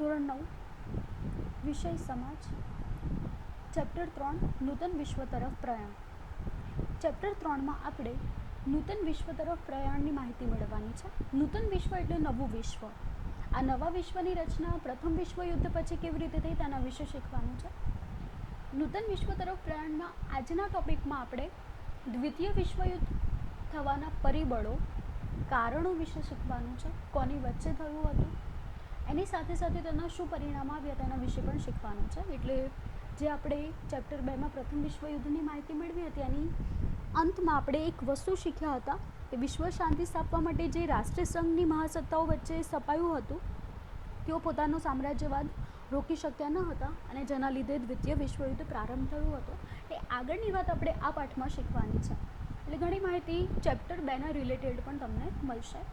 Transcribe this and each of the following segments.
ધોરણ 9 વિષય સમાજ, ચેપ્ટર 3 નૂતન વિશ્વ તરફ પ્રયાણ. ચેપ્ટર 3માં આપણે નૂતન વિશ્વ તરફ પ્રયાણની માહિતી મેળવવાની છે. નૂતન વિશ્વ એટલે નવું વિશ્વ. આ નવા વિશ્વની રચના પ્રથમ વિશ્વયુદ્ધ પછી કેવી રીતે થઈ તેના વિશે શીખવાનું છે. નૂતન વિશ્વ તરફ પ્રયાણમાં આજના ટોપિકમાં આપણે દ્વિતીય વિશ્વયુદ્ધ થવાના પરિબળો, કારણો વિશે શીખવાનું છે. કોની વચ્ચે થયું હતું, એની સાથે સાથે તેના શું પરિણામ આવ્યા તેના વિશે પણ શીખવાનું છે. એટલે જે આપણે ચેપ્ટર 2માં પ્રથમ વિશ્વયુદ્ધની માહિતી મેળવી હતી એની અંતમાં આપણે એક વસ્તુ શીખ્યા હતા કે વિશ્વ શાંતિ સ્થાપવા માટે જે રાષ્ટ્રીય સંઘની મહાસત્તાઓ વચ્ચે સ્થપાયું હતું તેઓ પોતાનો સામ્રાજ્યવાદ રોકી શક્યા ન હતા અને જેના લીધે દ્વિતીય વિશ્વયુદ્ધ પ્રારંભ થયો હતો. એ આગળની વાત આપણે આ પાઠમાં શીખવાની છે. એટલે ઘણી માહિતી ચેપ્ટર 2ના રિલેટેડ પણ તમને મળશે.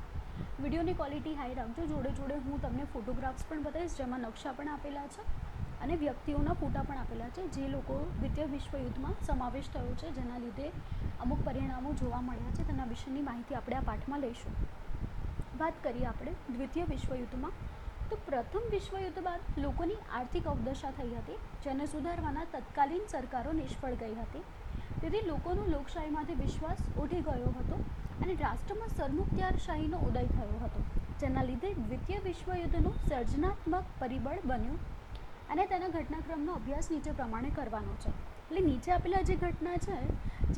વિડીયોની ક્વોલિટી હાઈ રાખજો. જોડે જોડે હું તમને ફોટોગ્રાફ્સ પણ બતાવીશ જેમાં નકશા પણ આપેલા છે અને વ્યક્તિઓના ફોટા પણ આપેલા છે જે લોકો દ્વિતીય વિશ્વયુદ્ધમાં સમાવેશ થયો છે, જેના લીધે અમુક પરિણામો જોવા મળ્યા છે. તેના વિશેની માહિતી આપણે આ પાઠમાં લઈશું. વાત કરીએ આપણે દ્વિતીય વિશ્વયુદ્ધમાં, તો પ્રથમ વિશ્વયુદ્ધ બાદ લોકોની આર્થિક અવદશા થઈ હતી, જેને સુધારવાના તત્કાલીન સરકારો નિષ્ફળ ગઈ હતી. તેથી લોકોનો લોકશાહીમાંથી વિશ્વાસ ઉઠી ગયો હતો અને રાષ્ટ્રમાં સરમુખત્યારશાહીનો ઉદય થયો હતો, જેના લીધે દ્વિતીય વિશ્વયુદ્ધનું સર્જનાત્મક પરિબળ બન્યું અને તેના ઘટનાક્રમનો અભ્યાસ નીચે પ્રમાણે કરવાનો છે. એટલે નીચે આપેલા જે ઘટના છે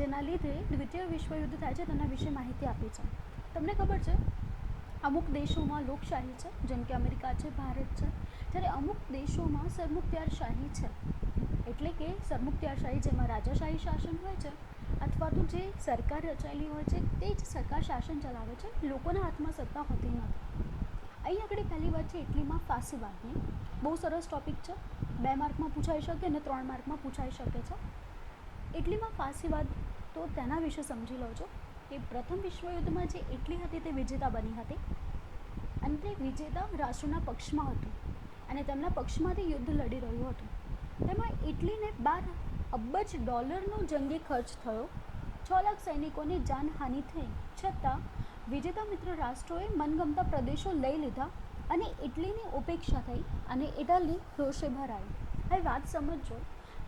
જેના લીધે દ્વિતીય વિશ્વયુદ્ધ થાય છે તેના વિશે માહિતી આપી છે. તમને ખબર છે અમુક દેશોમાં લોકશાહી છે, જેમ કે અમેરિકા છે, ભારત છે, જ્યારે અમુક દેશોમાં સરમુખત્યારશાહી છે. એટલે કે સરમુખત્યારશાહી જેમાં રાજાશાહી શાસન હોય છે અથવા તો જે સરકાર રચાયેલી હોય છે તે જ સરકાર શાસન ચલાવે છે, લોકોના હાથમાં સત્તા હોતી નથી. અહીં આગળ પહેલી વાત છે ઇટલીમાં ફાસીવાદની. બહુ સરસ ટૉપિક છે. 2 માર્કમાં પૂછાઈ શકે અને 3 માર્કમાં પૂછાઈ શકે છે. ઇટલીમાં ફાસીવાદ, તો તેના વિશે સમજી લો છો કે પ્રથમ વિશ્વયુદ્ધમાં જે ઇટલી હતી તે વિજેતા બની હતી અને તે વિજેતા રાષ્ટ્રના પક્ષમાં હતું અને તેમના પક્ષમાંથી યુદ્ધ લડી રહ્યું હતું. તેમાં ઇટલીને $12 અબજનો જંગી ખર્ચ થયો, 6 લાખ સૈનિકોની જાનહાનિ થઈ, છતાં વિજેતા મિત્ર રાષ્ટ્રોએ મનગમતા પ્રદેશો લઈ લીધા અને ઇટલીની ઉપેક્ષા થઈ અને ઇટાલી રોષે ભરાઈ. હવે વાત સમજો,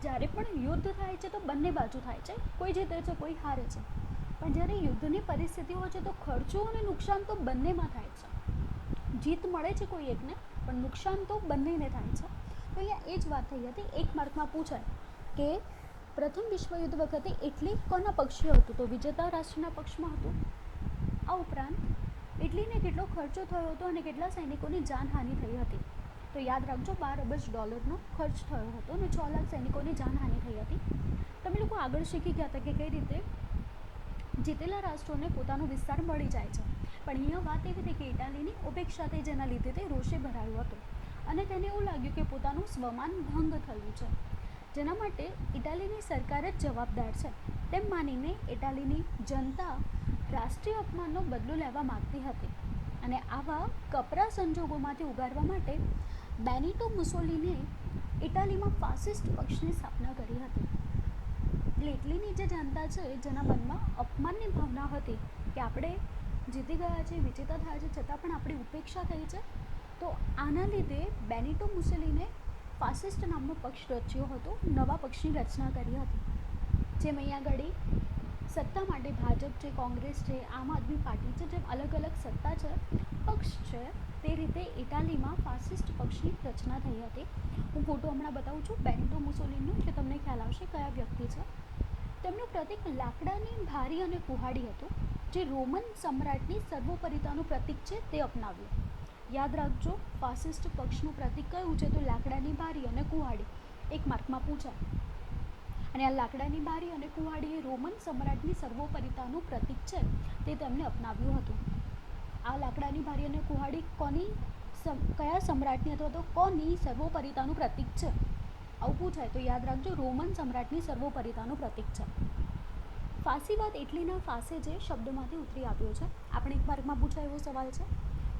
જ્યારે પણ યુદ્ધ થાય છે તો બંને બાજુ થાય છે, કોઈ જીતે છે કોઈ હારે છે, પણ જ્યારે યુદ્ધની પરિસ્થિતિ હોય છે તો ખર્ચો અને નુકસાન તો બંનેમાં થાય છે. જીત મળે છે કોઈ એકને પણ નુકસાન તો બંનેને થાય છે. તો અહીંયા એ જ વાત થઈ હતી. 1 માર્કમાં પૂછાય કે પ્રથમ વિશ્વયુદ્ધ વખતે ઇટલી કોના પક્ષી હતું, તો વિજેતા રાષ્ટ્રના પક્ષમાં હતું. આ ઉપરાંત ઇટલીને કેટલો ખર્ચો થયો હતો અને કેટલા સૈનિકોની જાનહાનિ થઈ હતી, તો યાદ રાખજો $12 અબજનો ખર્ચ થયો હતો અને 6 લાખ સૈનિકોની જાનહાનિ થઈ હતી. તમે લોકો આગળ શીખી ગયા હતા કે કઈ રીતે જીતેલા રાષ્ટ્રોને પોતાનો વિસ્તાર મળી જાય છે, પણ અહીંયા વાત એવી હતી કે ઇટાલીની ઉપેક્ષા થઈ જેના લીધે તે રોષે ભરાયું હતું અને તેને એવું લાગ્યું કે પોતાનું સ્વમાન ભંગ થયું છે, જેના માટે ઇટાલીની સરકાર જ જવાબદાર છે તેમ માનીને ઇટાલીની જનતા રાષ્ટ્રીય અપમાનનો બદલો લેવા માગતી હતી અને આવા કપરા સંજોગોમાંથી ઉગારવા માટે બેનિટો મુસોલિનીએ ઇટાલીમાં ફાસિસ્ટ પક્ષની સ્થાપના કરી હતી. એટલે ઇટલીની જે જનતા છે જેના મનમાં અપમાનની ભાવના હતી કે આપણે જીતી ગયા છે, વિજેતા થયા છે, છતાં પણ આપણી ઉપેક્ષા થઈ છે, તો આના લીધે બેનિટો મુસોલિનીએ ફાસિસ્ટ નામનો પક્ષ રચ્યો હતો, નવા પક્ષની રચના કરી હતી. જેમ અહીંયા આગળ સત્તા માટે ભાજપ છે, કોંગ્રેસ છે, આમ આદમી પાર્ટી છે, જેમ અલગ અલગ સત્તા છે, પક્ષ છે, તે રીતે ઇટાલીમાં ફાસિસ્ટ પક્ષની રચના થઈ હતી. હું ફોટો હમણાં બતાવું છું બેનિટો મુસોલિનીનો, એટલે તમને ખ્યાલ આવશે કયા વ્યક્તિ છે. તેમનું પ્રતીક લાકડાની ભારી અને કુહાડી હતું, જે રોમન સમ્રાટની સર્વોપરિતાનું પ્રતીક છે તે અપનાવ્યું. યાદ રાખજો, ફાસિસ્ટ પક્ષનું પ્રતીક કયું છે, તો લાકડાની ભારી અને કુહાડી. 1 માર્કમાં પૂછાય. અને આ લાકડાની બારી અને કુહાડી એ રોમન સમ્રાટની સર્વોપરિતાનું પ્રતીક છે તે તેમણે અપનાવ્યું હતું. આ લાકડાની બારી અને કુહાડી કયા સમ્રાટની અથવા તો કોની સર્વોપરિતાનું પ્રતીક છે, આવું પૂછાય તો યાદ રાખજો, રોમન સમ્રાટની સર્વોપરિતાનું પ્રતીક છે. ફાસીવાદ ઇટલીના ફાસે જે શબ્દમાંથી ઉતરી આવ્યો છે. આપણે 1 માર્કમાં પૂછાય એવો સવાલ છે.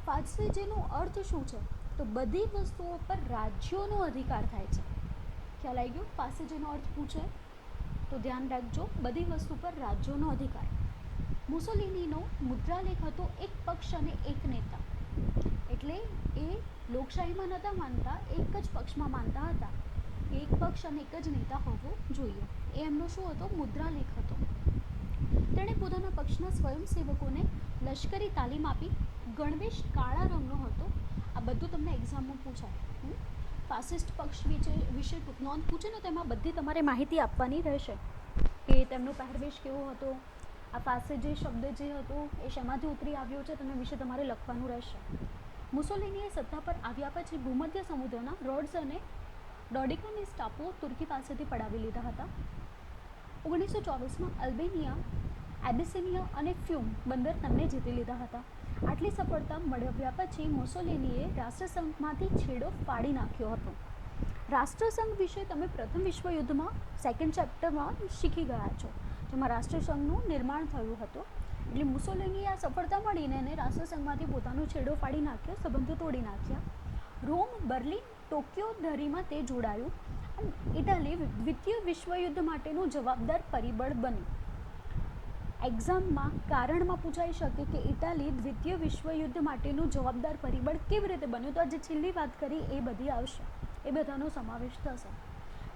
ફાસે જેનો અર્થ શું છે, તો બધી વસ્તુઓ પર રાજ્યોનો અધિકાર થાય છે. ખ્યાલ આવી ગયો? ફાસે જેનો અર્થ પૂછે તો ધ્યાન રાખજો, બધી વસ્તુ પર રાજ્યોનો અધિકાર. મુસોલિનીનો મુદ્રાલેખ હતો એક પક્ષ અને એક નેતા, એટલે એ લોકશાહીમાં નહોતા માનતા, એક જ પક્ષમાં માનતા હતા. એક પક્ષ અને એક જ નેતા હોવો જોઈએ. એ એમનો શું હતો? મુદ્રાલેખ હતો. તેણે પોતાના પક્ષના સ્વયંસેવકોને લશ્કરી તાલીમ આપી. ગણવેશ કાળા રંગનો હતો. આ બધું તમને એક્ઝામમાં પૂછાય. ફાસિસ્ટ પક્ષ વિશે નોંધ પૂછે ને, તેમાં બધી તમારે માહિતી આપવાની રહેશે કે તેમનો પહેરવેશ કેવો હતો, આ ફાસિસ્ટ જે શબ્દ જે હતો એ શેમાંથી ઉતરી આવ્યો છે, તેના વિશે તમારે લખવાનું રહેશે. મુસોલિનીએ સત્તા પર આવ્યા પછી ભૂમધ્ય સમુદ્રના રોડ્સ અને ડોડિકાનીસ ટાપુઓ તુર્કી પાસેથી પડાવી લીધા હતા. 1924માં અલ્બેનિયા, એબિસિનિયા અને ફ્યુમ બંદર તેમને જીતી લીધા હતા. આટલી સફળતા મળવ્યા પછી મુસોલિનીએ રાષ્ટ્રસંઘમાંથી છેડો ફાડી નાખ્યો હતો. રાષ્ટ્રસંઘ વિશે તમે પ્રથમ વિશ્વયુદ્ધમાં સેકન્ડ ચેપ્ટરમાં શીખી ગયા છો, જેમાં રાષ્ટ્રસંઘનું નિર્માણ થયું હતું. એટલે મુસોલિનીએ આ સફળતા મળીને એને રાષ્ટ્રસંઘમાંથી પોતાનો છેડો ફાડી નાખ્યો, સંબંધો તોડી નાખ્યા. રોમ, બર્લિન, ટોક્યો દરીમાં તે જોડાયું. ઇટાલી દ્વિતીય વિશ્વયુદ્ધ માટેનું જવાબદાર પરિબળ બન્યું. એક્ઝામમાં કારણમાં પૂછાઈ શકે કે ઇટાલી દ્વિતીય વિશ્વયુદ્ધ માટેનું જવાબદાર પરિબળ કેવી રીતે બન્યું. તો આજે છેલ્લી વાત કરી એ બધી આવશે, એ બધાનો સમાવેશ થશે.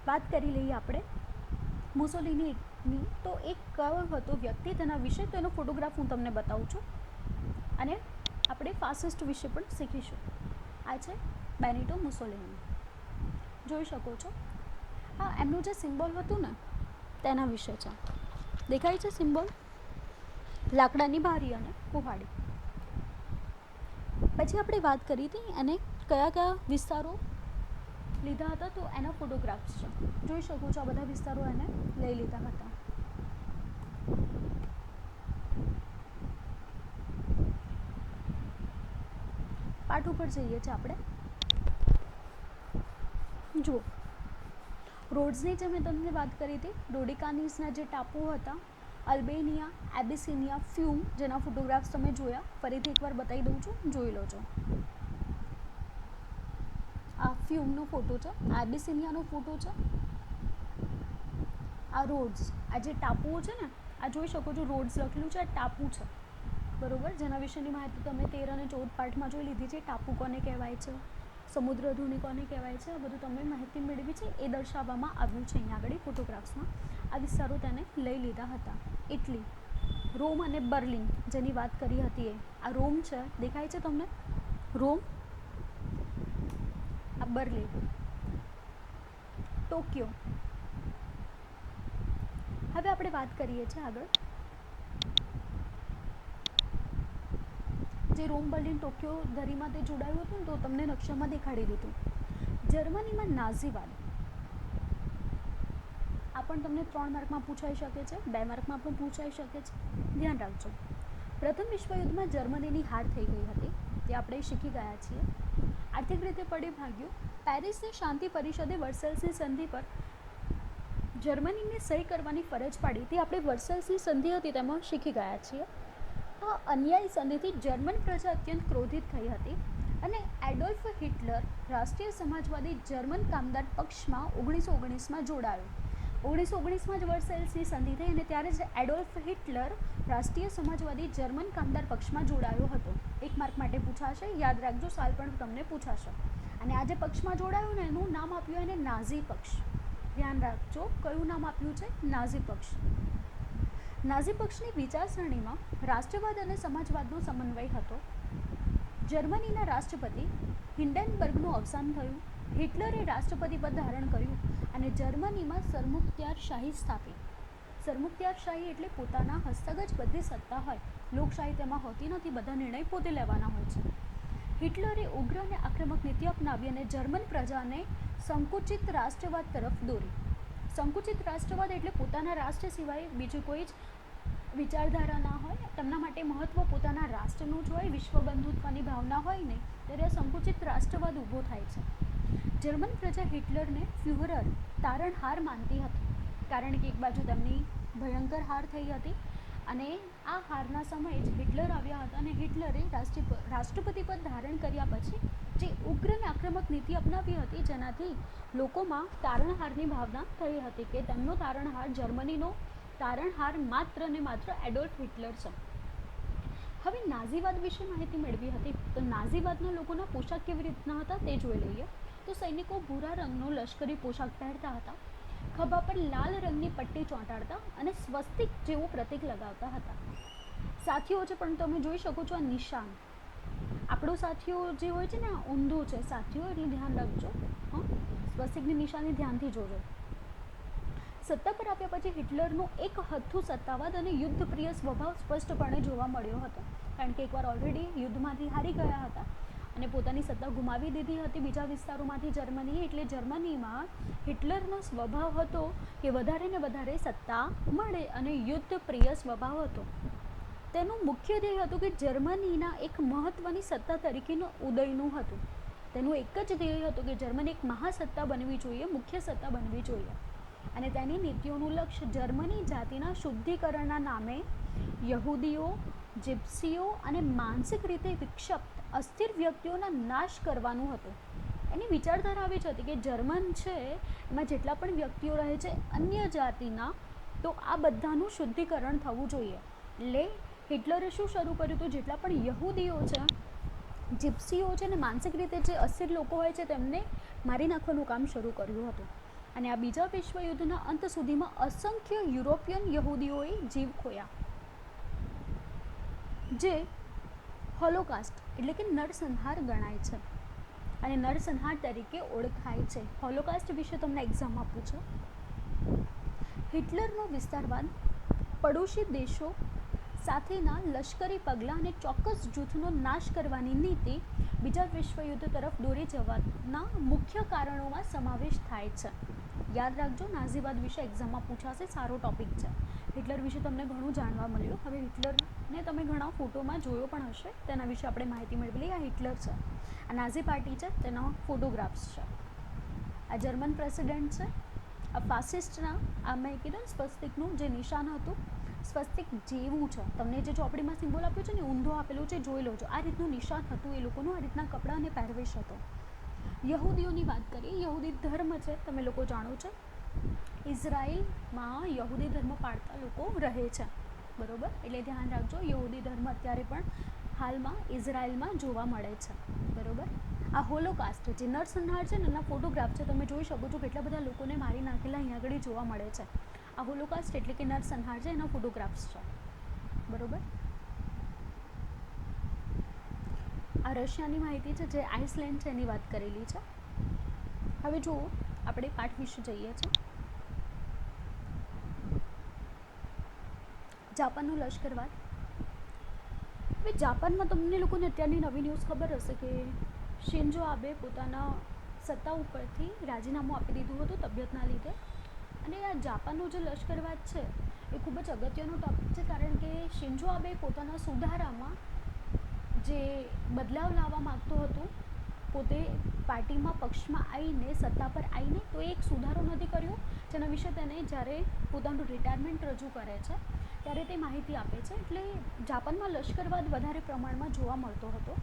વાત કરી લઈએ આપણે મુસોલિનીની. તો એક કયો હતો વ્યક્તિ, તેના વિશે તો એનો ફોટોગ્રાફ હું તમને બતાવું છું, અને આપણે ફાસિસ્ટ વિશે પણ શીખીશું. આ છે બેનિટો મુસોલિની, જોઈ શકો છો. હા, એમનું જે સિમ્બોલ હતું ને તેના વિશે છે. દેખાય છે સિમ્બોલ? લાકડાની બારી અને કુહાડી. પછી આપણે વાત કરી હતી એને કયા કયા વિસ્તારો લીધા હતા, તો એના ફોટોગ્રાફ્સ છે, જોઈ શકો છો. આ બધા વિસ્તારો એને લઈ લીધા હતા. પાઠ ઉપર જઈએ છીએ આપણે. જુઓ, રોડ્સની જે મેં તમને વાત કરી હતી, ડોડિકાનીસના જે ટાપુ હતા, અલ્બેનિયા, એબિસિનિયા, ફ્યુમ, જેના ફોટોગ્રાફ્સ તમે જોયા, ફરીથી એકવાર બતાવી દઉં છું, જોઈ લો છો. આ ફ્યુમનો ફોટો છે, એબિસિનિયાનો ફોટો છે, આ રોડ્સ, આ જે ટાપુઓ છે ને, આ જોઈ શકો છો રોડ્સ લખેલું છે, આ ટાપુ છે, બરોબર. જેના વિશેની માહિતી તમે 13 અને 14 પાઠમાં જોઈ લીધી છે. ટાપુ કોને કહેવાય છે, સમુદ્ર ધૂની કોને કહેવાય છે, આ બધું તમે માહિતી મેળવી છે, એ દર્શાવવામાં આવ્યું છે અહીંયા આગળ ફોટોગ્રાફ્સમાં. આ વિસ્તારો તેને લઈ લીધા હતા. ઇટલી, રોમ અને બર્લિન, જેની વાત કરી હતી એ. આ રોમ છે, દેખાય છે તમને? રોમ. આ બર્લિન, ટોક્યો. હવે આપણે વાત કરીએ છીએ આગળ. જે રોમ, બર્લિન, ટોક્યો ધરીમાં તે જોડાયું હતું ને, તો તમને નકશામાં દેખાડી દીધું. જર્મનીમાં નાઝીવાદ, આ પણ તમને 3 માર્કમાં પૂછાઈ શકે છે, 2 માર્કમાં પણ પૂછાઈ શકે છે, ધ્યાન રાખજો. પ્રથમ વિશ્વયુદ્ધમાં જર્મનીની હાર થઈ ગઈ હતી, તે આપણે શીખી ગયા છીએ. આર્થિક રીતે પડી ભાગ્યું. પેરિસની શાંતિ પરિષદે વર્સેલ્સની સંધિ પર જર્મનીને સહી કરવાની ફરજ પાડી, તે આપણે વર્સેલ્સની સંધિ હતી તેમાં શીખી ગયા છીએ. આ અન્યાયી સંધિથી જર્મન પ્રજા અત્યંત ક્રોધિત થઈ હતી અને એડોલ્ફ હિટલર રાષ્ટ્રીય સમાજવાદી જર્મન કામદાર પક્ષમાં 1919માં જોડાયો. 1919માં જ વર્સેલ્સની સંધિ થઈ અને ત્યારે જ એડોલ્ફ હિટલર રાષ્ટ્રીય સમાજવાદી જર્મન કામદાર પક્ષમાં જોડાયો હતો. 1 માર્ક માટે પૂછાશે, યાદ રાખજો, સાલ પણ તમને પૂછાશે. અને આ જે પક્ષમાં જોડાયું ને, એનું નામ આપ્યું એને નાઝી પક્ષ. ધ્યાન રાખજો, કયું નામ આપ્યું છે? નાઝી પક્ષ. નાઝી પક્ષની વિચારસરણીમાં રાષ્ટ્રવાદ અને સમાજવાદનો સમન્વય હતો. જર્મનીના રાષ્ટ્રપતિ હિન્ડેનબર્ગનું અવસાન થયું. હિટલરે રાષ્ટ્રપતિ પદ ધારણ કર્યું અને જર્મનીમાં સરમુખત્યારશાહી સ્થાપી. સરમુખત્યારશાહી એટલે પોતાના હસ્તગત બધી સત્તા હોય. લોકશાહી તેમાં હોતી નથી, બધા નિર્ણય પોતે લેવાના હોય છે. હિટલરે ઉગ્ર અને આક્રમક નીતિ અપનાવી અને જર્મન પ્રજાને સંકુચિત રાષ્ટ્રવાદ તરફ દોરી. સંકુચિત રાષ્ટ્રવાદ એટલે પોતાના રાષ્ટ્ર સિવાય બીજું કોઈ જ વિચારધારા ના હોય, તેમના માટે મહત્ત્વ પોતાના રાષ્ટ્રનું જ હોય, વિશ્વ બંધુત્વની ભાવના હોય ને, ત્યારે સંકુચિત રાષ્ટ્રવાદ ઊભો થાય છે. જર્મન પ્રજા હિટલરને ફ્યુહરર, તારણહાર માનતી હતી, કારણ કે એક બાજુ તેમની ભયંકર હાર થઈ હતી અને આ હારના સમયે જ હિટલર આવ્યા હતા અને હિટલરે રાષ્ટ્રપતિ પદ ધારણ કર્યા પછી જે ઉગ્ર અને આક્રમક નીતિ અપનાવી હતી, જેનાથી લોકોમાં તારણહારની ભાવના થઈ હતી કે તેમનો તારણહાર, જર્મનીનો તારણહાર માત્ર ને માત્ર એડોલ્ફ હિટલર છે. હવે નાઝીવાદ વિશે માહિતી મેળવી હતી. તો નાઝીવાદના લોકોના પોશાક કેવી રીતના હતા તે જોઈ લઈએ. તો સૈનિકો ભૂરા રંગનો લશ્કરી પોશાક પહેરતા હતા, ખભા પર લાલ રંગની પટ્ટી ચોંટાડતા અને સ્વસ્તિક જેવું પ્રતીક લગાવતા હતા. સાથીઓ છે પણ તમે જોઈ શકો છો આ નિશાન, આપણો સાથીઓ જે હોય છે ને આ ઊંધો છે સાથીઓ, એટલે ધ્યાન રાખજો. સ્વસ્તિકની નિશાની ધ્યાનથી જોજો. સત્તા પર આવ્યા પછી હિટલરનો એક હથ્થું સત્તાવાદ અને યુદ્ધપ્રિય સ્વભાવ સ્પષ્ટપણે જોવા મળ્યો હતો, કારણ કે એકવાર ઓલરેડી યુદ્ધમાંથી હારી ગયા હતા અને પોતાની સત્તા ગુમાવી દીધી હતી બીજા વિસ્તારોમાંથી જર્મનીએ. એટલે જર્મનીમાં હિટલરનો સ્વભાવ હતો કે વધારે ને વધારે સત્તા મળે અને યુદ્ધપ્રિય સ્વભાવ હતો. તેનું મુખ્ય ધ્યેય હતું કે જર્મનીના એક મહત્ત્વની સત્તા તરીકેનો ઉદયનું હતું. તેનું એક જ ધ્યેય હતું કે જર્મની એક મહાસત્તા બનવી જોઈએ, મુખ્ય સત્તા બનવી જોઈએ. અને તેની નીતિઓનું લક્ષ્ય જર્મની જાતિના શુદ્ધિકરણના નામે યહૂદીઓ, જીપ્સીઓ અને માનસિક રીતે વિક્ષિપ્ત અસ્થિર વ્યક્તિઓના નાશ કરવાનું હતું. એની વિચારધારા આવી જ હતી કે જર્મન છે એમાં જેટલા પણ વ્યક્તિઓ રહે છે અન્ય જાતિના, તો આ બધાનું શુદ્ધિકરણ થવું જોઈએ. એટલે હિટલરે શું શરૂ કર્યું? તો જેટલા પણ યહૂદીઓ છે, જીપ્સીઓ છે અને માનસિક રીતે જે અસ્થિર લોકો હોય છે તેમને મારી નાખવાનું કામ શરૂ કર્યું હતું. અને આ બીજા વિશ્વયુદ્ધના અંત સુધીમાં અસંખ્ય યુરોપિયન યહૂદીઓએ જીવ ખોયા, જે હોલોકાસ્ટ એટલે કે નરસંહાર ગણાય છે અને નરસંહાર તરીકે ઓળખાય છે. હોલોકાસ્ટ વિશે તમને એક્ઝામ આપું છું. હિટલરનો વિસ્તારવાદ, પડોશી દેશો સાથેના લશ્કરી પગલાં અને ચોક્કસ જૂથનો નાશ કરવાની નીતિ બીજા વિશ્વયુદ્ધ તરફ દોરી જવાના મુખ્ય કારણોમાં સમાવેશ થાય છે. યાદ રાખજો, નાઝીવાદ વિશે એક્ઝામમાં પૂછાશે, સારો ટોપિક છે. હિટલર વિશે તમને ઘણું જાણવા મળ્યું. હવે હિટલરને તમે ઘણા ફોટોમાં જોયો પણ હશે, તેના વિશે આપણે માહિતી મેળવી લઈએ. આ હિટલર છે, આ નાઝી પાર્ટી છે, તેના ફોટોગ્રાફ્સ છે. આ જર્મન પ્રેસિડેન્ટ છે. આ ફાસિસ્ટના આ મેં કીધું ને સ્વસ્તિકનું જે નિશાન હતું, સ્વસ્તિક જેવું છે. તમને જે ચોપડીમાં સિમ્બોલ આપ્યું છે ને ઊંધો આપેલું છે, જોઈ લો છો. આ રીતનું નિશાન હતું એ લોકોનું, આ રીતના કપડાં અને પહેરવેશ હતો. યહૂદીઓની વાત કરીએ. યહૂદી ધર્મ છે, તમે લોકો જાણો છો, ઇઝરાયલમાં યહૂદી ધર્મ પાળતા લોકો રહે છે, બરાબર? એટલે ધ્યાન રાખજો, યહૂદી ધર્મ અત્યારે પણ હાલમાં ઇઝરાયલમાં જોવા મળે છે, બરાબર? આ હોલોકાસ્ટ જે નરસંહાર છે ને એના ફોટોગ્રાફ છે, તમે જોઈ શકો છો કેટલા બધા લોકોને મારી નાખેલા અહીંયા આગળ જોવા મળે છે. આ હોલોકાસ્ટ એટલે કે નરસંહાર છે, એના ફોટોગ્રાફ્સ છે, બરાબર? આ રશિયાની માહિતી છે, જે આઇસલેન્ડ છે એની વાત કરેલી છે. હવે જુઓ, આપણે પાઠ વિશે જઈએ છીએ. જાપાનનો લશ્કરવાદ. હવે જાપાનમાં તમને લોકોને અત્યારની નવી ન્યૂઝ ખબર હશે કે શિન્ઝો આબે પોતાના સત્તા ઉપરથી રાજીનામું આપી દીધું હતું તબિયતના લીધે. અને આ જાપાનનો જે લશ્કરવાદ છે એ ખૂબ જ અગત્યનો ટોપિક છે, કારણ કે શિન્ઝો આબે પોતાના સુધારામાં જે બદલાવ લાવવા માગતો હતો, પોતે પાર્ટીમાં પક્ષમાં આવીને સત્તા પર આવીને, તો એક સુધારો નથી કર્યો, જેના વિશે તેને જ્યારે પોતાનું રિટાયરમેન્ટ રજૂ કરે છે ત્યારે તે માહિતી આપે છે. એટલે જાપાનમાં લશ્કરવાદ વધારે પ્રમાણમાં જોવા મળતો હતો.